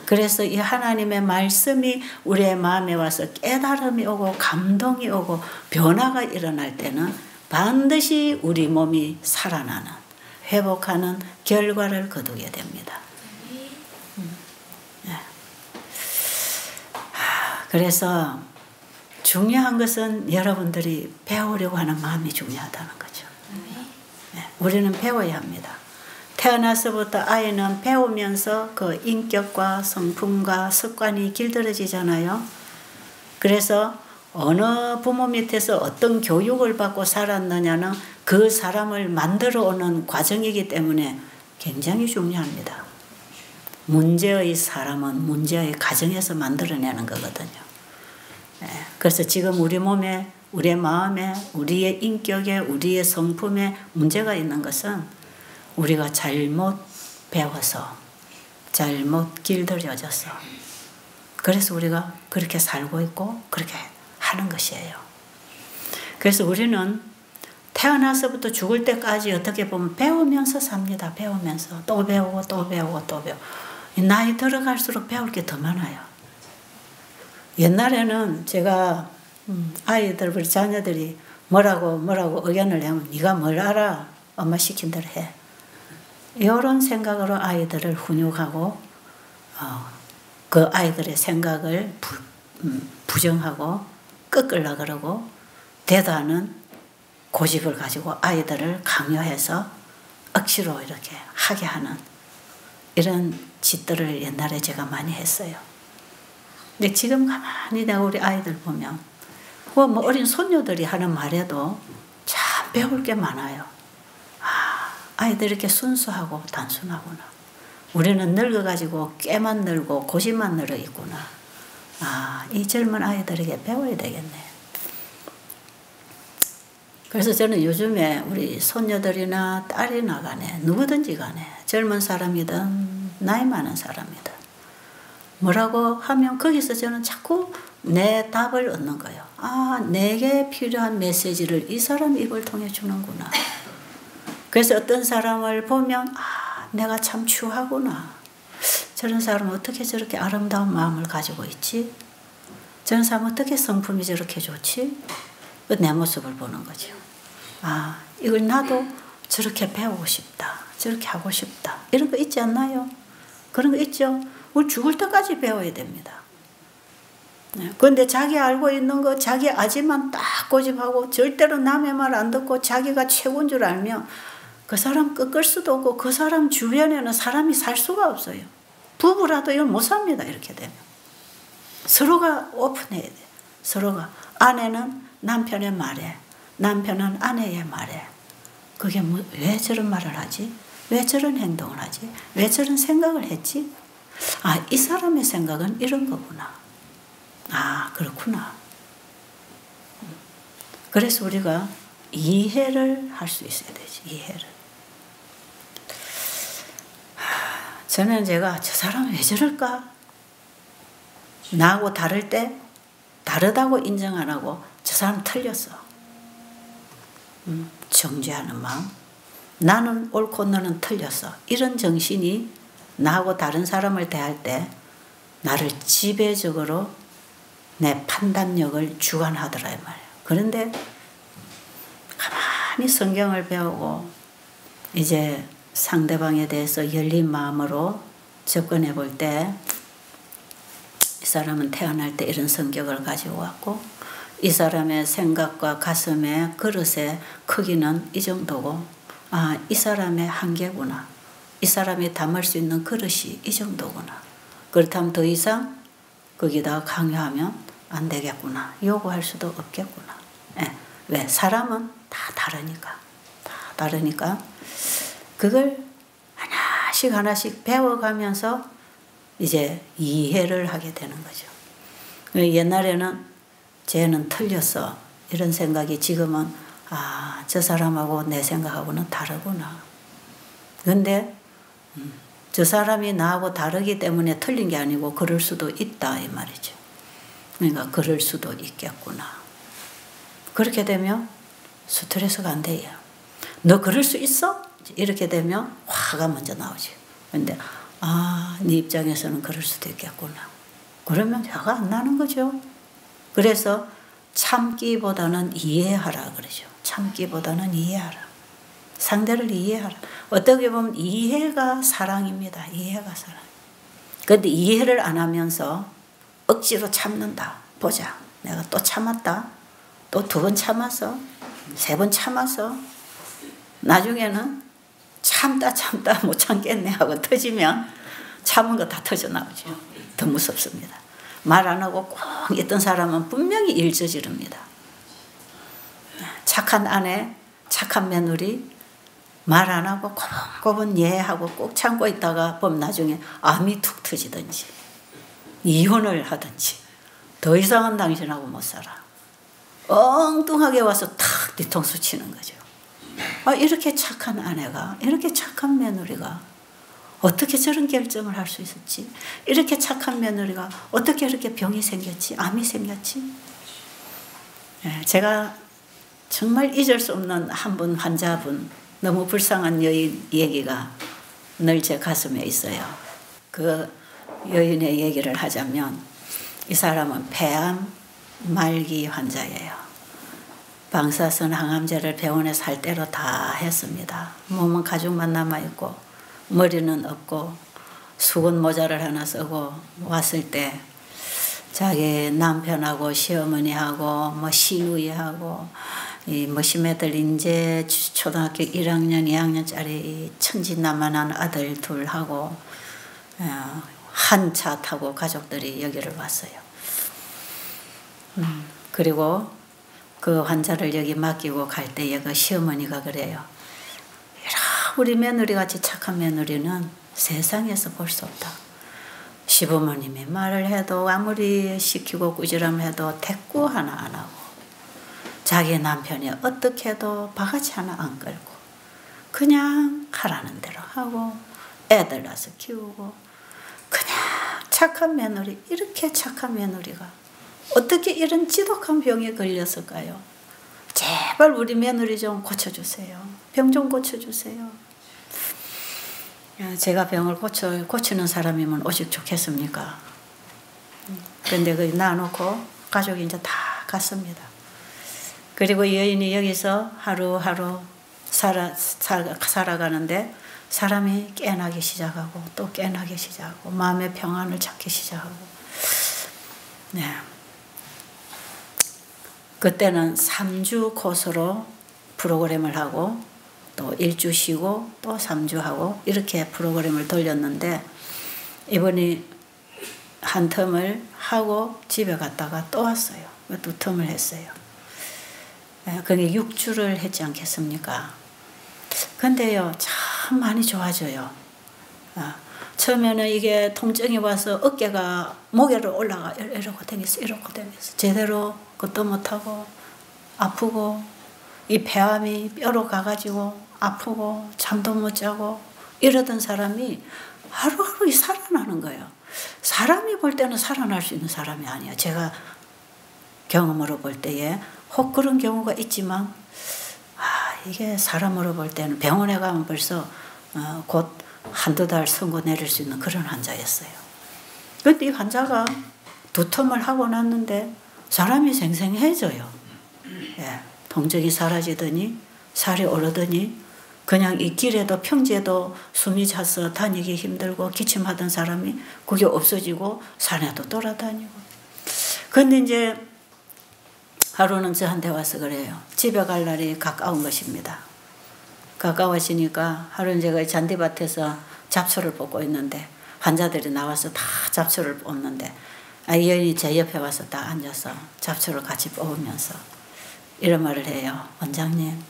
그래서 이 하나님의 말씀이 우리의 마음에 와서 깨달음이 오고 감동이 오고 변화가 일어날 때는 반드시 우리 몸이 살아나는 회복하는 결과를 거두게 됩니다. 그래서 중요한 것은 여러분들이 배우려고 하는 마음이 중요하다는 거죠. 우리는 배워야 합니다. 태어나서부터 아이는 배우면서 그 인격과 성품과 습관이 길들여지잖아요. 그래서 어느 부모 밑에서 어떤 교육을 받고 살았느냐는 그 사람을 만들어 오는 과정이기 때문에 굉장히 중요합니다. 문제의 사람은 문제의 가정에서 만들어내는 거거든요. 그래서 지금 우리 몸에, 우리의 마음에, 우리의 인격에, 우리의 성품에 문제가 있는 것은 우리가 잘못 배워서, 잘못 길들여져서 그래서 우리가 그렇게 살고 있고 그렇게 하는 것이에요. 그래서 우리는 태어나서부터 죽을 때까지 어떻게 보면 배우면서 삽니다. 배우면서 또 배우고 또 배우고 또 배우고 나이 들어갈수록 배울 게 더 많아요. 옛날에는 제가 아이들 우리 자녀들이 뭐라고 의견을 내면 네가 뭘 알아? 엄마 시킨 대로 해. 이런 생각으로 아이들을 훈육하고 그 아이들의 생각을 부정하고 꺾으려고 그러고 대도하는 고집을 가지고 아이들을 강요해서 억지로 이렇게 하게 하는 이런 짓들을 옛날에 제가 많이 했어요. 근데 지금 가만히 내가 우리 아이들 보면 뭐 어린 손녀들이 하는 말에도 참 배울 게 많아요. 아이들이 이렇게 순수하고 단순하구나. 우리는 늙어가지고 꾀만 늘고 고집만 늘어 있구나. 이 젊은 아이들에게 배워야 되겠네. 그래서 저는 요즘에 우리 손녀들이나 딸이나 간에 누구든지 간에 젊은 사람이든 나이 많은 사람이든 뭐라고 하면 거기서 저는 자꾸 내 답을 얻는 거예요. 내게 필요한 메시지를 이 사람 입을 통해 주는구나. 그래서 어떤 사람을 보면 내가 참 추하구나. 저런 사람은 어떻게 저렇게 아름다운 마음을 가지고 있지? 저런 사람은 어떻게 성품이 저렇게 좋지? 내 모습을 보는 거죠. 이걸 나도 저렇게 배우고 싶다. 저렇게 하고 싶다. 이런 거 있지 않나요? 그런 거 있죠? 우리 죽을 때까지 배워야 됩니다. 그런데 자기 알고 있는 거 자기 아지만 딱 고집하고 절대로 남의 말 안 듣고 자기가 최고인 줄 알면 그 사람 꺾을 수도 없고 그 사람 주변에는 사람이 살 수가 없어요. 부부라도 이걸 못 삽니다. 이렇게 되면. 서로가 오픈해야 돼. 서로가. 아내는 남편의 말에 남편은 아내의 말에 그게 왜 저런 말을 하지? 왜 저런 행동을 하지? 왜 저런 생각을 했지? 아, 이 사람의 생각은 이런 거구나. 아, 그렇구나. 그래서 우리가 이해를 할 수 있어야 되지. 이해를. 저는 제가 저 사람은 왜 저럴까? 나하고 다를 때 다르다고 인정 안 하고 저 사람 틀렸어. 정죄하는 마음. 나는 옳고 너는 틀렸어. 이런 정신이 나하고 다른 사람을 대할 때 나를 지배적으로 내 판단력을 주관하더라 이 말이에요. 그런데 가만히 성경을 배우고 이제 상대방에 대해서 열린 마음으로 접근해 볼 때 이 사람은 태어날 때 이런 성격을 가지고 왔고 이 사람의 생각과 가슴의 그릇의 크기는 이 정도고 아, 이 사람의 한계구나. 이 사람이 담을 수 있는 그릇이 이 정도구나. 그렇다면 더 이상 거기다가 강요하면 안 되겠구나. 요구할 수도 없겠구나. 예. 왜? 사람은 다 다르니까. 다 다르니까 그걸 하나씩 하나씩 배워가면서 이제 이해를 하게 되는 거죠. 옛날에는 쟤는 틀렸어. 이런 생각이 지금은 아, 저 사람하고 내 생각하고는 다르구나. 근데 저 사람이 나하고 다르기 때문에 틀린 게 아니고 그럴 수도 있다 이 말이죠. 그러니까 그럴 수도 있겠구나. 그렇게 되면 스트레스가 안 돼요. 너 그럴 수 있어? 이렇게 되면 화가 먼저 나오지. 근데 아, 네 입장에서는 그럴 수도 있겠구나. 그러면 화가 안 나는 거죠. 그래서 참기보다는 이해하라 그러죠. 참기보다는 이해하라. 상대를 이해하라. 어떻게 보면 이해가 사랑입니다. 이해가 사랑. 그런데 이해를 안 하면서 억지로 참는다. 보자. 내가 또 참았다. 또 2번 참았어. 3번 참았어. 나중에는 참다 못 참겠네 하고 터지면 참은 거 다 터져 나오죠. 더 무섭습니다. 말 안 하고 꼭 있던 사람은 분명히 일 저지릅니다. 착한 아내, 착한 며느리 말 안 하고 꼬분꼬분 예하고 꼭 참고 있다가 보면 나중에 암이 툭 터지든지 이혼을 하든지 더 이상은 당신하고 못 살아. 엉뚱하게 와서 탁 뒤통수 치는 거죠. 아, 이렇게 착한 아내가, 이렇게 착한 며느리가 어떻게 저런 결정을 할 수 있었지? 이렇게 착한 며느리가 어떻게 이렇게 병이 생겼지? 암이 생겼지? 제가 정말 잊을 수 없는 한 분 환자분, 너무 불쌍한 여인 얘기가 늘 제 가슴에 있어요. 그 여인의 얘기를 하자면 이 사람은 폐암 말기 환자예요. 방사선 항암제를 병원에서 할 대로 다 했습니다. 몸은 가죽만 남아있고 머리는 없고 수건 모자를 하나 쓰고 왔을 때 자기 남편하고 시어머니하고 뭐 시누이하고 이 머시매들 이제 초등학교 1학년 2학년짜리 천진난만한 아들 둘하고 한 차 타고 가족들이 여기를 왔어요. 그리고 그 환자를 여기 맡기고 갈 때에 그 시어머니가 그래요. 우리 며느리같이 착한 며느리는 세상에서 볼 수 없다. 시부모님이 말을 해도 아무리 시키고 꾸지람 해도 대꾸 하나 안 하고 자기 남편이 어떻게 해도 바가지 하나 안 끌고 그냥 하라는 대로 하고 애들 낳아서 키우고 그냥 착한 며느리, 이렇게 착한 며느리가 어떻게 이런 지독한 병에 걸렸을까요? 제발 우리 며느리 좀 고쳐주세요. 병 좀 고쳐주세요. 제가 병을 고치는 사람이면 오직 좋겠습니까? 그런데 그 놔놓고 가족이 이제 다 갔습니다. 그리고 여인이 여기서 하루하루 살아가는데 사람이 깨나기 시작하고 또 깨나기 시작하고 마음의 평안을 찾기 시작하고 네. 그때는 3주 코스로 프로그램을 하고 또 1주 쉬고 또 3주 하고 이렇게 프로그램을 돌렸는데 이번에 한 텀을 하고 집에 갔다가 또 왔어요. 2텀을 했어요. 그게 6주를 했지 않겠습니까? 근데요, 참 참 많이 좋아져요. 처음에는 이게 통증이 와서 어깨가 목에로 올라가 이러고 다녔어. 제대로 그것도 못하고 아프고 이 폐암이 뼈로 가가지고 아프고 잠도 못 자고 이러던 사람이 하루하루 살아나는 거예요. 사람이 볼 때는 살아날 수 있는 사람이 아니에요. 제가 경험으로 볼 때에 혹 그런 경우가 있지만 이게 사람으로 볼 때는 병원에 가면 벌써 곧 한두 달 선고 내릴 수 있는 그런 환자였어요. 그런데 이 환자가 두통을 하고 났는데 사람이 생생해져요. 예, 통증이 사라지더니 살이 오르더니 그냥 이 길에도 평지에도 숨이 차서 다니기 힘들고 기침하던 사람이 그게 없어지고 산에도 돌아다니고. 근데 이제 하루는 저한테 와서 그래요. 집에 갈 날이 가까운 것입니다. 가까워지니까 하루는 제가 잔디밭에서 잡초를 뽑고 있는데 환자들이 나와서 다 잡초를 뽑는데 이 여인이 제 옆에 와서 딱 앉아서 잡초를 같이 뽑으면서 이런 말을 해요. 원장님,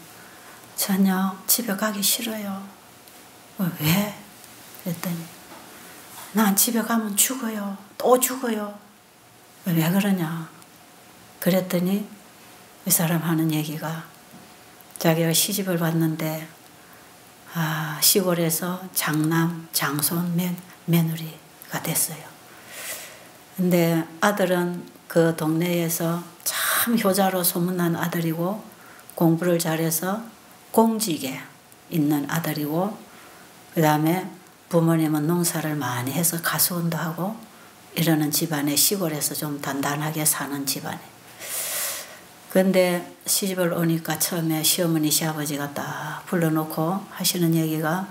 저녁 집에 가기 싫어요. 왜? 그랬더니 난 집에 가면 죽어요. 또 죽어요. 왜 그러냐? 그랬더니 이 사람 하는 얘기가 자기가 시집을 왔는데 시골에서 장남, 장손, 며느리가 됐어요. 근데 아들은 그 동네에서 참 효자로 소문난 아들이고 공부를 잘해서 공직에 있는 아들이고 그 다음에 부모님은 농사를 많이 해서 가수원도 하고 이러는 집안에 시골에서 좀 단단하게 사는 집안에. 근데 시집을 오니까 처음에 시어머니 시아버지가 딱 불러놓고 하시는 얘기가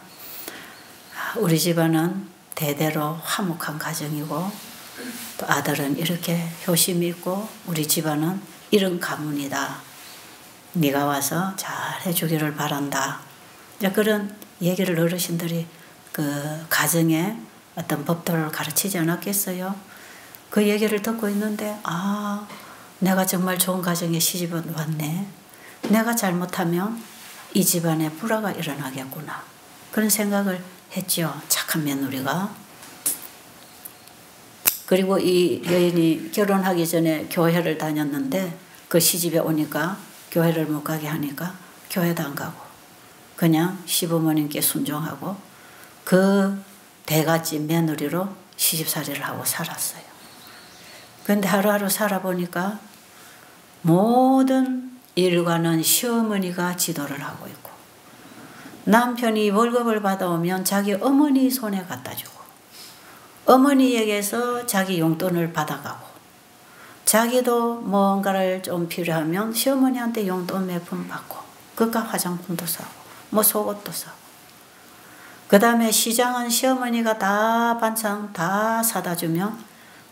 우리 집안은 대대로 화목한 가정이고 또 아들은 이렇게 효심이 있고 우리 집안은 이런 가문이다. 네가 와서 잘 해주기를 바란다. 그런 얘기를 어르신들이 그 가정의 어떤 법도를 가르치지 않았겠어요? 그 얘기를 듣고 있는데 내가 정말 좋은 가정에 시집을 왔네. 내가 잘못하면 이 집안에 불화가 일어나겠구나. 그런 생각을 했죠. 착한 며느리가. 그리고 이 여인이 결혼하기 전에 교회를 다녔는데 그 시집에 오니까 교회를 못 가게 하니까 교회도 안 가고 그냥 시부모님께 순종하고 그 대갓집 며느리로 시집살이를 하고 살았어요. 그런데 하루하루 살아보니까 모든 일과는 시어머니가 지도를 하고 있고 남편이 월급을 받아오면 자기 어머니 손에 갖다 주고 어머니에게서 자기 용돈을 받아가고 자기도 뭔가를 좀 필요하면 시어머니한테 용돈 몇 푼 받고 그깟 화장품도 사고 뭐 속옷도 사고 그 다음에 시장은 시어머니가 다 반찬 다 사다 주면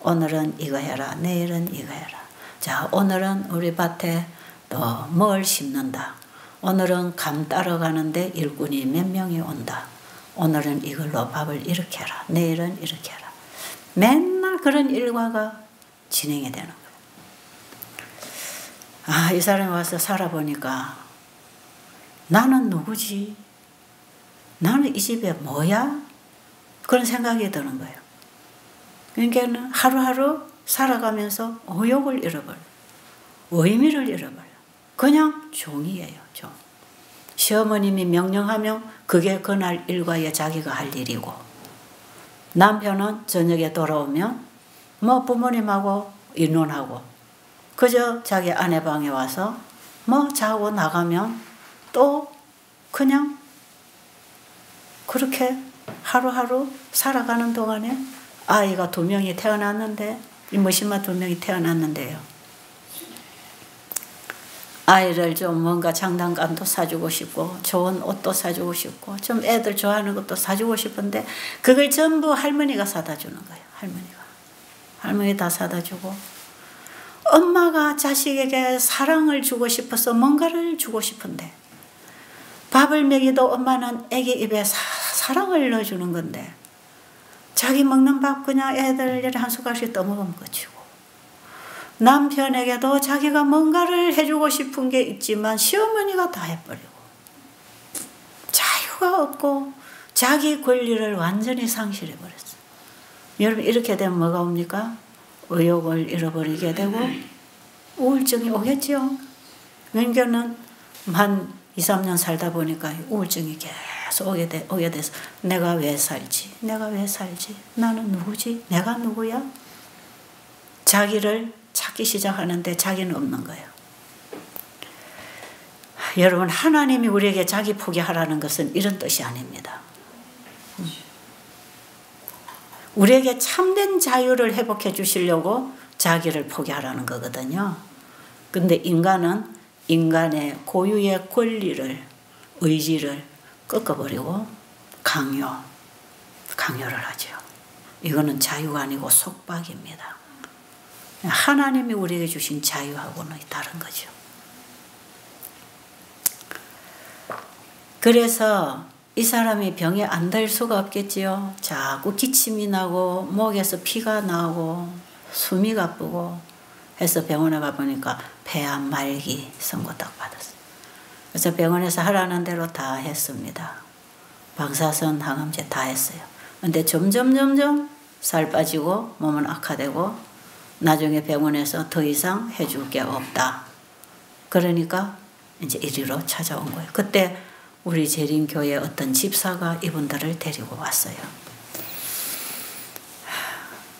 오늘은 이거 해라 내일은 이거 해라 자 오늘은 우리 밭에 또 뭘 심는다 오늘은 감 따러 가는데 일꾼이 몇 명이 온다 오늘은 이걸로 밥을 이렇게 해라 내일은 이렇게 해라 맨날 그런 일과가 진행이 되는 거예요. 이 사람이 와서 살아보니까 나는 누구지? 나는 이 집에 뭐야? 그런 생각이 드는 거예요. 그러니까 하루하루 살아가면서 의욕을 잃어버려. 의미를 잃어버려. 그냥 종이에요. 종. 시어머님이 명령하면 그게 그날 일과에 자기가 할 일이고 남편은 저녁에 돌아오면 뭐 부모님하고 의논하고 그저 자기 아내 방에 와서 뭐 자고 나가면 또 그냥 그렇게 하루하루 살아가는 동안에 아이가 2명이 태어났는데 머신마 2명이 태어났는데요. 아이를 좀 뭔가 장난감도 사주고 싶고 좋은 옷도 사주고 싶고 좀 애들 좋아하는 것도 사주고 싶은데 그걸 전부 할머니가 사다 주는 거예요. 할머니 다 사다 주고 엄마가 자식에게 사랑을 주고 싶어서 뭔가를 주고 싶은데 밥을 먹이도 엄마는 애기 입에 사랑을 넣어주는 건데 자기 먹는 밥 그냥 애들 한 숟갈씩 떠먹으면 끝이고 남편에게도 자기가 뭔가를 해주고 싶은 게 있지만 시어머니가 다 해버리고 자유가 자유가 없고 자기 권리를 완전히 상실해 버렸어요. 여러분 이렇게 되면 뭐가 옵니까? 의욕을 잃어버리게 되고 우울증이 오겠죠. 왠가는 한 2, 3년 살다 보니까 우울증이 계속 오게 돼서 내가 왜 살지? 내가 왜 살지? 나는 누구지? 내가 누구야? 자기를 찾기 시작하는데 자기는 없는 거예요. 여러분 하나님이 우리에게 자기 포기하라는 것은 이런 뜻이 아닙니다. 우리에게 참된 자유를 회복해 주시려고 자기를 포기하라는 거거든요. 근데 인간은 인간의 고유의 권리를, 의지를 꺾어버리고 강요를 하죠. 이거는 자유가 아니고 속박입니다. 하나님이 우리에게 주신 자유하고는 다른 거죠. 그래서 이 사람이 병에 안 들 수가 없겠지요. 자꾸 기침이 나고 목에서 피가 나고 숨이 가쁘고 해서 병원에 가보니까 폐암 말기 선고 딱 받았어요. 그래서 병원에서 하라는 대로 다 했습니다. 방사선, 항암제 다 했어요. 근데 점점 살 빠지고 몸은 악화되고 나중에 병원에서 더 이상 해줄 게 없다. 그러니까 이제 이리로 찾아온 거예요. 그때 우리 재림교회 어떤 집사가 이분들을 데리고 왔어요.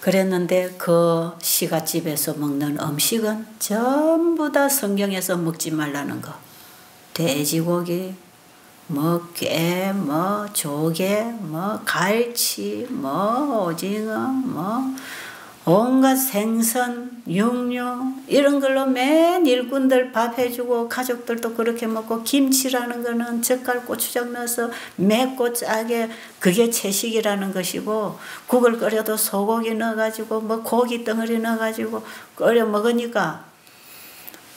그랬는데 그 시가집에서 먹는 음식은 전부 다 성경에서 먹지 말라는 거. 돼지고기, 뭐 게, 뭐 조개, 뭐 갈치, 뭐 오징어, 뭐 온갖 생선, 육류 이런 걸로 맨 일꾼들 밥 해주고 가족들도 그렇게 먹고 김치라는 거는 젓갈 고추장 넣어서 맵고 짜게 그게 채식이라는 것이고 국을 끓여도 소고기 넣어가지고 뭐 고기 덩어리 넣어가지고 끓여 먹으니까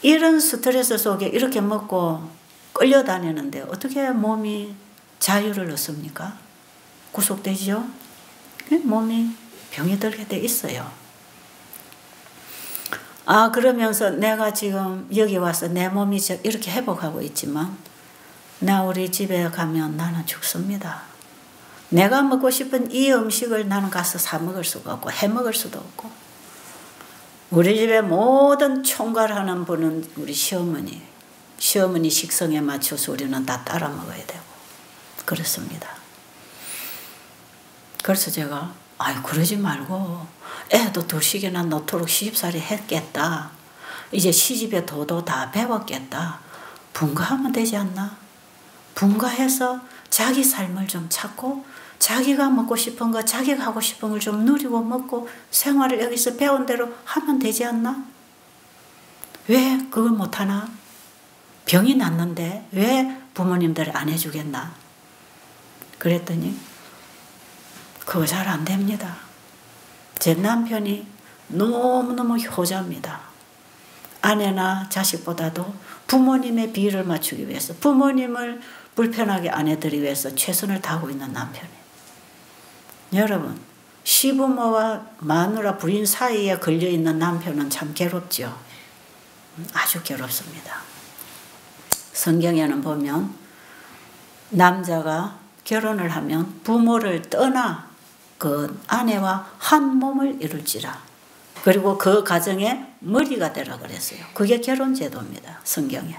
이런 스트레스 속에 이렇게 먹고 끌려다니는데 어떻게 몸이 자유를 얻습니까? 구속되죠? 몸이 병이 들게 돼 있어요. 그러면서 내가 지금 여기 와서 내 몸이 이렇게 회복하고 있지만 나 우리 집에 가면 나는 죽습니다. 내가 먹고 싶은 이 음식을 나는 가서 사 먹을 수가 없고 해 먹을 수도 없고 우리 집에 모든 총괄하는 분은 우리 시어머니 식성에 맞춰서 우리는 다 따라 먹어야 되고 그렇습니다. 그래서 제가 그러지 말고 애도 2식이나 놓도록 시집살이 했겠다. 이제 시집에 도도 다 배웠겠다. 분가하면 되지 않나? 분가해서 자기 삶을 좀 찾고 자기가 먹고 싶은 거 자기가 하고 싶은 걸 좀 누리고 먹고 생활을 여기서 배운 대로 하면 되지 않나? 왜 그걸 못하나? 병이 났는데 왜 부모님들이 안 해주겠나? 그랬더니 그거 잘 안 됩니다. 제 남편이 너무너무 효자입니다. 아내나 자식보다도 부모님의 비위를 맞추기 위해서 부모님을 불편하게 안 해드리기 위해서 최선을 다하고 있는 남편이에요. 여러분 시부모와 마누라 부인 사이에 걸려있는 남편은 참 괴롭죠. 아주 괴롭습니다. 성경에는 보면 남자가 결혼을 하면 부모를 떠나 그 아내와 한 몸을 이룰지라. 그리고 그 가정의 머리가 되라 그랬어요. 그게 결혼제도입니다. 성경에.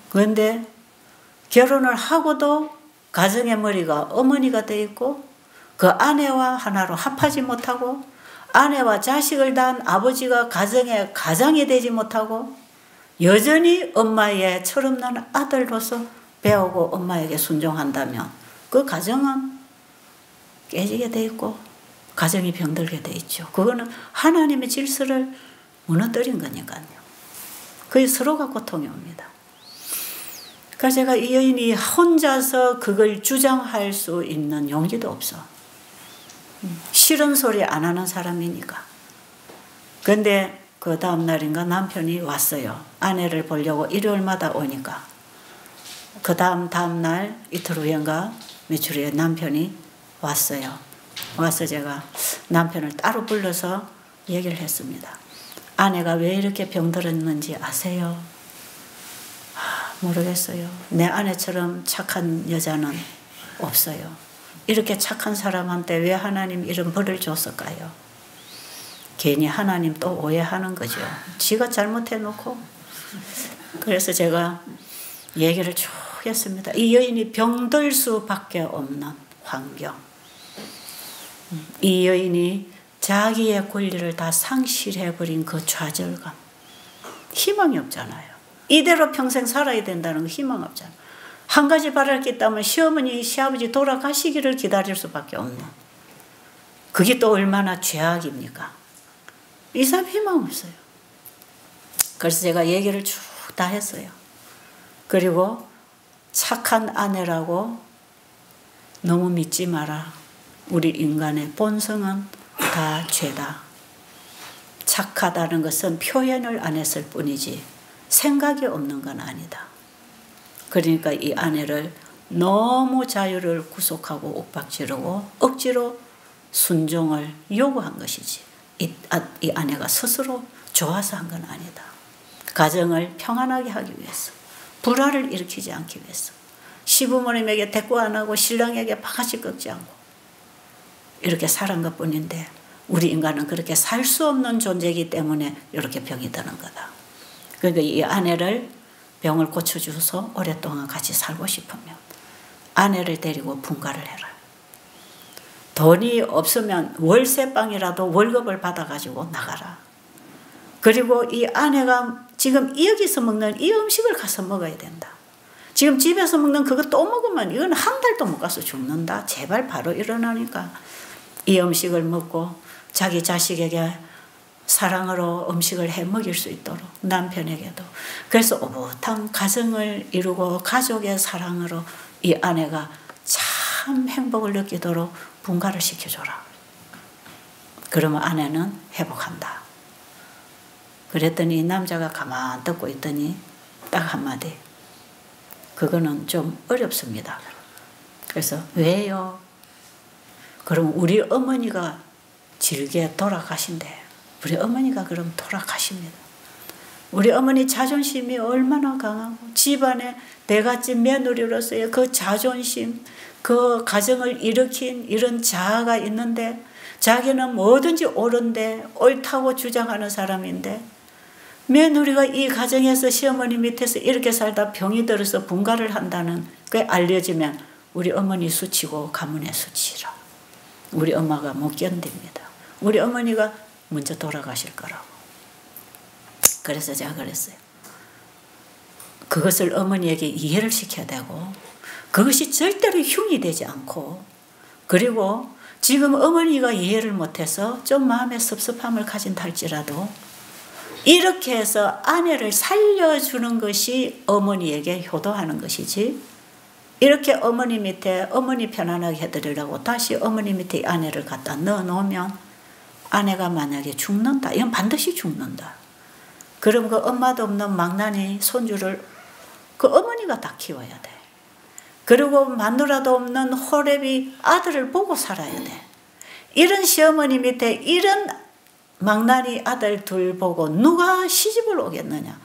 그런데 결혼을 하고도 가정의 머리가 어머니가 되어 있고 그 아내와 하나로 합하지 못하고 아내와 자식을 낳은 아버지가 가정의 가장이 되지 못하고 여전히 엄마의 철없는 아들로서 배우고 엄마에게 순종한다면 그 가정은 깨지게 돼 있고 가정이 병들게 돼 있죠. 그거는 하나님의 질서를 무너뜨린 거니까요. 그게 서로가 고통이 옵니다. 그러니까 제가 이 여인이 혼자서 그걸 주장할 수 있는 용기도 없어. 싫은 소리 안 하는 사람이니까. 그런데 그 다음 날인가 남편이 왔어요. 아내를 보려고 일요일마다 오니까. 그 다음 날 이틀 후인가 며칠 후에 남편이 왔어요. 와서 제가 남편을 따로 불러서 얘기를 했습니다. 아내가 왜 이렇게 병들었는지 아세요? 모르겠어요. 내 아내처럼 착한 여자는 없어요. 이렇게 착한 사람한테 왜 하나님 이런 벌을 줬을까요? 괜히 하나님 또 오해하는 거죠. 지가 잘못해놓고. 그래서 제가 얘기를 쭉 했습니다. 이 여인이 병들 수밖에 없는 환경. 이 여인이 자기의 권리를 다 상실해버린 그 좌절감. 희망이 없잖아요. 이대로 평생 살아야 된다는 거 희망 없잖아요. 한 가지 바랄 게 있다면 시어머니, 시아버지 돌아가시기를 기다릴 수밖에 없는. 그게 또 얼마나 죄악입니까? 이 사람 희망 없어요. 그래서 제가 얘기를 쭉 다 했어요. 그리고 착한 아내라고 너무 믿지 마라. 우리 인간의 본성은 다 죄다. 착하다는 것은 표현을 안 했을 뿐이지 생각이 없는 건 아니다. 그러니까 이 아내를 너무 자유를 구속하고 윽박지르고 억지로 순종을 요구한 것이지 이 아내가 스스로 좋아서 한 건 아니다. 가정을 평안하게 하기 위해서, 불화를 일으키지 않기 위해서, 시부모님에게 대꾸 안 하고 신랑에게 바가지 꺾지 않고 이렇게 살은 것뿐인데 우리 인간은 그렇게 살 수 없는 존재이기 때문에 이렇게 병이 드는 거다. 그러니까 이 아내를 병을 고쳐주셔서 오랫동안 같이 살고 싶으면 아내를 데리고 분가를 해라. 돈이 없으면 월세방이라도 월급을 받아가지고 나가라. 그리고 이 아내가 지금 여기서 먹는 이 음식을 가서 먹어야 된다. 지금 집에서 먹는 그거 또 먹으면 이건 한 달도 못 가서 죽는다. 제발 바로 일어나니까 이 음식을 먹고 자기 자식에게 사랑으로 음식을 해 먹일 수 있도록 남편에게도. 그래서 오붓한 가정을 이루고 가족의 사랑으로 이 아내가 참 행복을 느끼도록 분가를 시켜줘라. 그러면 아내는 회복한다. 그랬더니 이 남자가 가만 듣고 있더니 딱 한마디. 그거는 좀 어렵습니다. 그래서 왜요? 그럼 우리 어머니가 질게 돌아가신대. 우리 어머니가 그럼 돌아가십니다. 우리 어머니 자존심이 얼마나 강하고 집안에 내갓집 며느리로서의 그 자존심, 그 가정을 일으킨 이런 자아가 있는데 자기는 뭐든지 옳은데 옳다고 주장하는 사람인데 며느리가 이 가정에서 시어머니 밑에서 이렇게 살다 병이 들어서 분가를 한다는 게 알려지면 우리 어머니 수치고 가문의 수치라. 우리 엄마가 못 견딥니다. 우리 어머니가 먼저 돌아가실 거라고. 그래서 제가 그랬어요. 그것을 어머니에게 이해를 시켜야 되고 그것이 절대로 흉이 되지 않고 그리고 지금 어머니가 이해를 못해서 좀 마음의 섭섭함을 가진다 할지라도 이렇게 해서 아내를 살려주는 것이 어머니에게 효도하는 것이지 이렇게 어머니 밑에 어머니 편안하게 해드리려고 다시 어머니 밑에 아내를 갖다 넣어놓으면 아내가 만약에 죽는다. 이건 반드시 죽는다. 그럼 그 엄마도 없는 망나니 손주를 그 어머니가 다 키워야 돼. 그리고 마누라도 없는 호렙이 아들을 보고 살아야 돼. 이런 시어머니 밑에 이런 망나니 아들 둘 보고 누가 시집을 오겠느냐.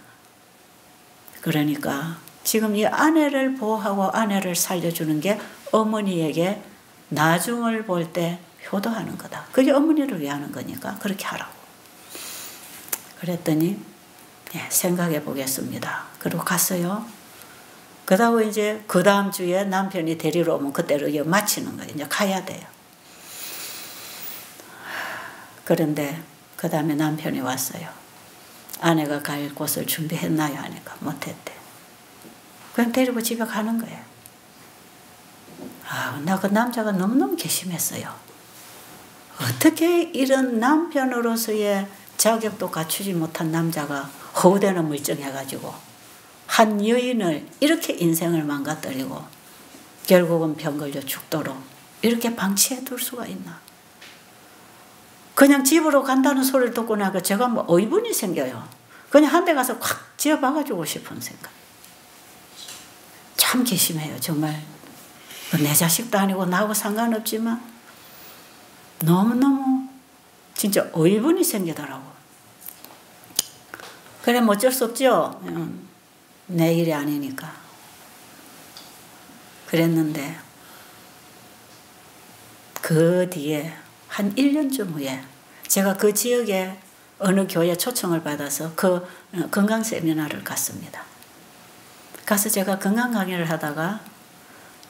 그러니까 지금 이 아내를 보호하고 아내를 살려주는 게 어머니에게 나중을 볼 때 효도하는 거다. 그게 어머니를 위하는 거니까 그렇게 하라고. 그랬더니 생각해 보겠습니다. 그리고 갔어요. 그러고 이제 그 다음 주에 남편이 데리러 오면 그때로 마치는 거예요. 이제 가야 돼요. 그런데 그 다음에 남편이 왔어요. 아내가 갈 곳을 준비했나요? 하니까 못했대. 그냥 데리고 집에 가는 거예요. 나 그 남자가 너무너무 괘씸했어요. 어떻게 이런 남편으로서의 자격도 갖추지 못한 남자가 허우대는 물정해가지고 한 여인을 이렇게 인생을 망가뜨리고 결국은 병 걸려 죽도록 이렇게 방치해 둘 수가 있나. 그냥 집으로 간다는 소리를 듣고 나니까 제가 뭐 의문이 생겨요. 그냥 한 대 가서 확 쥐어박아주고 싶은 생각. 참 괘씸해요. 정말 내 자식도 아니고 나하고 상관없지만 너무너무 진짜 의문이 생기더라고. 그래 뭐 어쩔 수 없죠. 내 일이 아니니까. 그랬는데 그 뒤에 한 1년쯤 후에 제가 그 지역에 어느 교회 초청을 받아서 그 건강 세미나를 갔습니다. 가서 제가 건강 강의를 하다가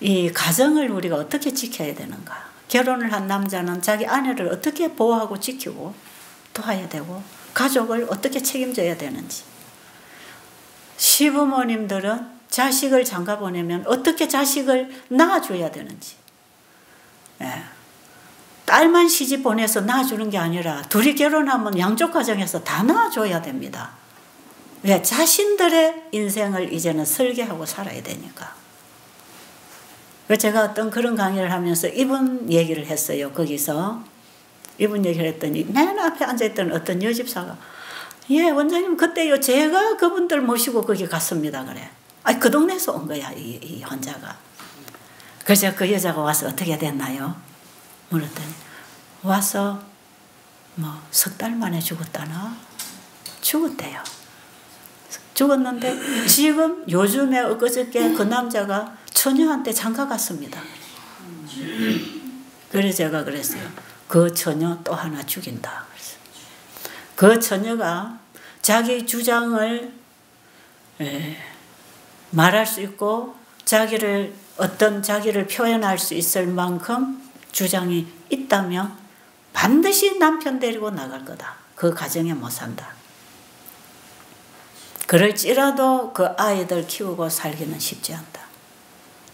이 가정을 우리가 어떻게 지켜야 되는가, 결혼을 한 남자는 자기 아내를 어떻게 보호하고 지키고 도와야 되고 가족을 어떻게 책임져야 되는지, 시부모님들은 자식을 장가 보내면 어떻게 자식을 낳아줘야 되는지, 딸만 시집 보내서 낳아주는 게 아니라 둘이 결혼하면 양쪽 가정에서 다 낳아줘야 됩니다. 왜? 자신들의 인생을 이제는 설계하고 살아야 되니까. 제가 어떤 그런 강의를 하면서 이분 얘기를 했어요. 거기서 이분 얘기를 했더니 맨 앞에 앉아있던 어떤 여집사가, 예, 원장님 그때요 제가 그분들 모시고 거기 갔습니다. 그래. 아니, 그 동네에서 온 거야, 이 환자가. 그래서 그 여자가 와서 어떻게 됐나요? 물었더니 와서 뭐 석 달 만에 죽었다나? 죽었대요. 죽었는데 지금 요즘에 엊그저께 그 남자가 처녀한테 장가 갔습니다. 그래서 제가 그랬어요. 그 처녀 또 하나 죽인다. 그 처녀가 자기 주장을 말할 수 있고 자기를 표현할 수 있을 만큼 주장이 있다면 반드시 남편 데리고 나갈 거다. 그 가정에 못 산다. 그럴지라도 그 아이들 키우고 살기는 쉽지 않다.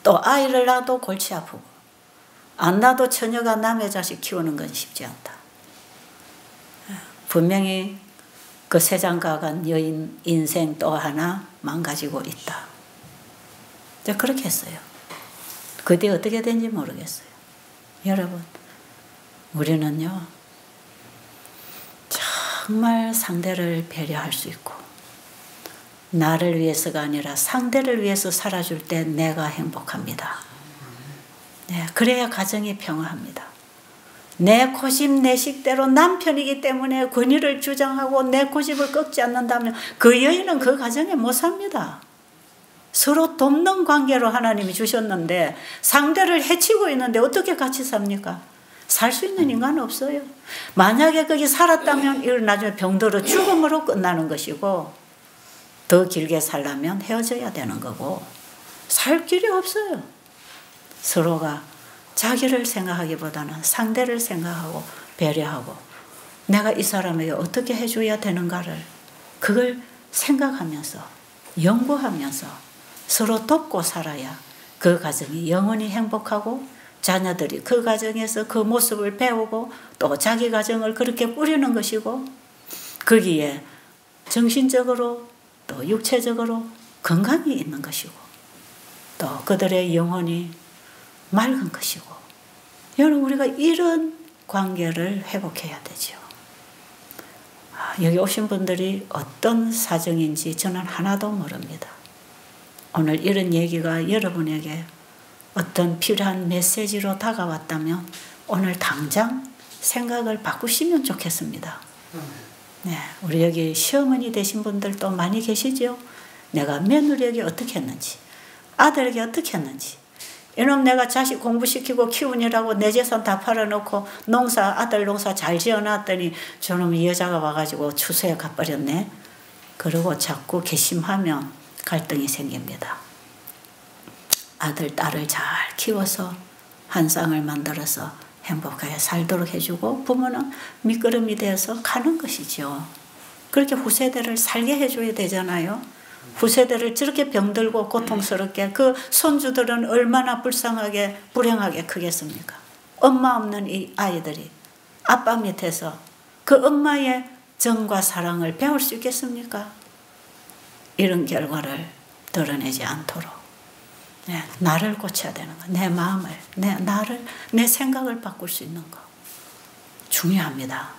또 아이를 낳아도 골치 아프고 안 낳아도 처녀가 남의 자식 키우는 건 쉽지 않다. 분명히 그 세상과 간 여인 인생 또 하나 망가지고 있다. 제가 그렇게 했어요. 그 뒤에 어떻게 된지 모르겠어요. 여러분, 우리는요 정말 상대를 배려할 수 있고 나를 위해서가 아니라 상대를 위해서 살아줄 때 내가 행복합니다. 네, 그래야 가정이 평화합니다. 내 고집 내 식대로 남편이기 때문에 권위를 주장하고 내 고집을 꺾지 않는다면 그 여인은 그 가정에 못 삽니다. 서로 돕는 관계로 하나님이 주셨는데 상대를 해치고 있는데 어떻게 같이 삽니까? 살 수 있는 인간은 없어요. 만약에 거기 살았다면 이걸 나중에 병들어 죽음으로 끝나는 것이고 더 길게 살려면 헤어져야 되는 거고 살 길이 없어요. 서로가 자기를 생각하기보다는 상대를 생각하고 배려하고 내가 이 사람에게 어떻게 해줘야 되는가를 그걸 생각하면서 연구하면서 서로 돕고 살아야 그 가정이 영원히 행복하고 자녀들이 그 가정에서 그 모습을 배우고 또 자기 가정을 그렇게 꾸리는 것이고 거기에 정신적으로 또 육체적으로 건강이 있는 것이고 또 그들의 영혼이 맑은 것이고 여러분 우리가 이런 관계를 회복해야 되죠. 여기 오신 분들이 어떤 사정인지 저는 하나도 모릅니다. 오늘 이런 얘기가 여러분에게 어떤 필요한 메시지로 다가왔다면 오늘 당장 생각을 바꾸시면 좋겠습니다. 네, 우리 여기 시어머니 되신 분들도 많이 계시죠? 내가 며느리에게 어떻게 했는지 아들에게 어떻게 했는지 이놈 내가 자식 공부시키고 키우느라고 내 재산 다 팔아놓고 아들 농사 잘 지어놨더니 저놈 이 여자가 와가지고 추수해 가버렸네. 그러고 자꾸 괘씸하면 갈등이 생깁니다. 아들, 딸을 잘 키워서 한 쌍을 만들어서 행복하게 살도록 해주고 부모는 밑거름이 되어서 가는 것이죠. 그렇게 후세대를 살게 해줘야 되잖아요. 후세대를 저렇게 병들고 고통스럽게 그 손주들은 얼마나 불쌍하게 불행하게 크겠습니까? 엄마 없는 이 아이들이 아빠 밑에서 그 엄마의 정과 사랑을 배울 수 있겠습니까? 이런 결과를 드러내지 않도록 네, 나를 고쳐야 되는 거, 내 마음을, 내 생각을 바꿀 수 있는 거 중요합니다.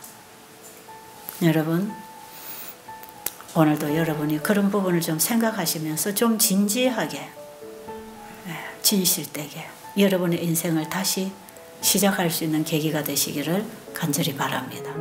여러분, 오늘도 여러분이 그런 부분을 좀 생각하시면서 좀 진지하게, 진실되게 여러분의 인생을 다시 시작할 수 있는 계기가 되시기를 간절히 바랍니다.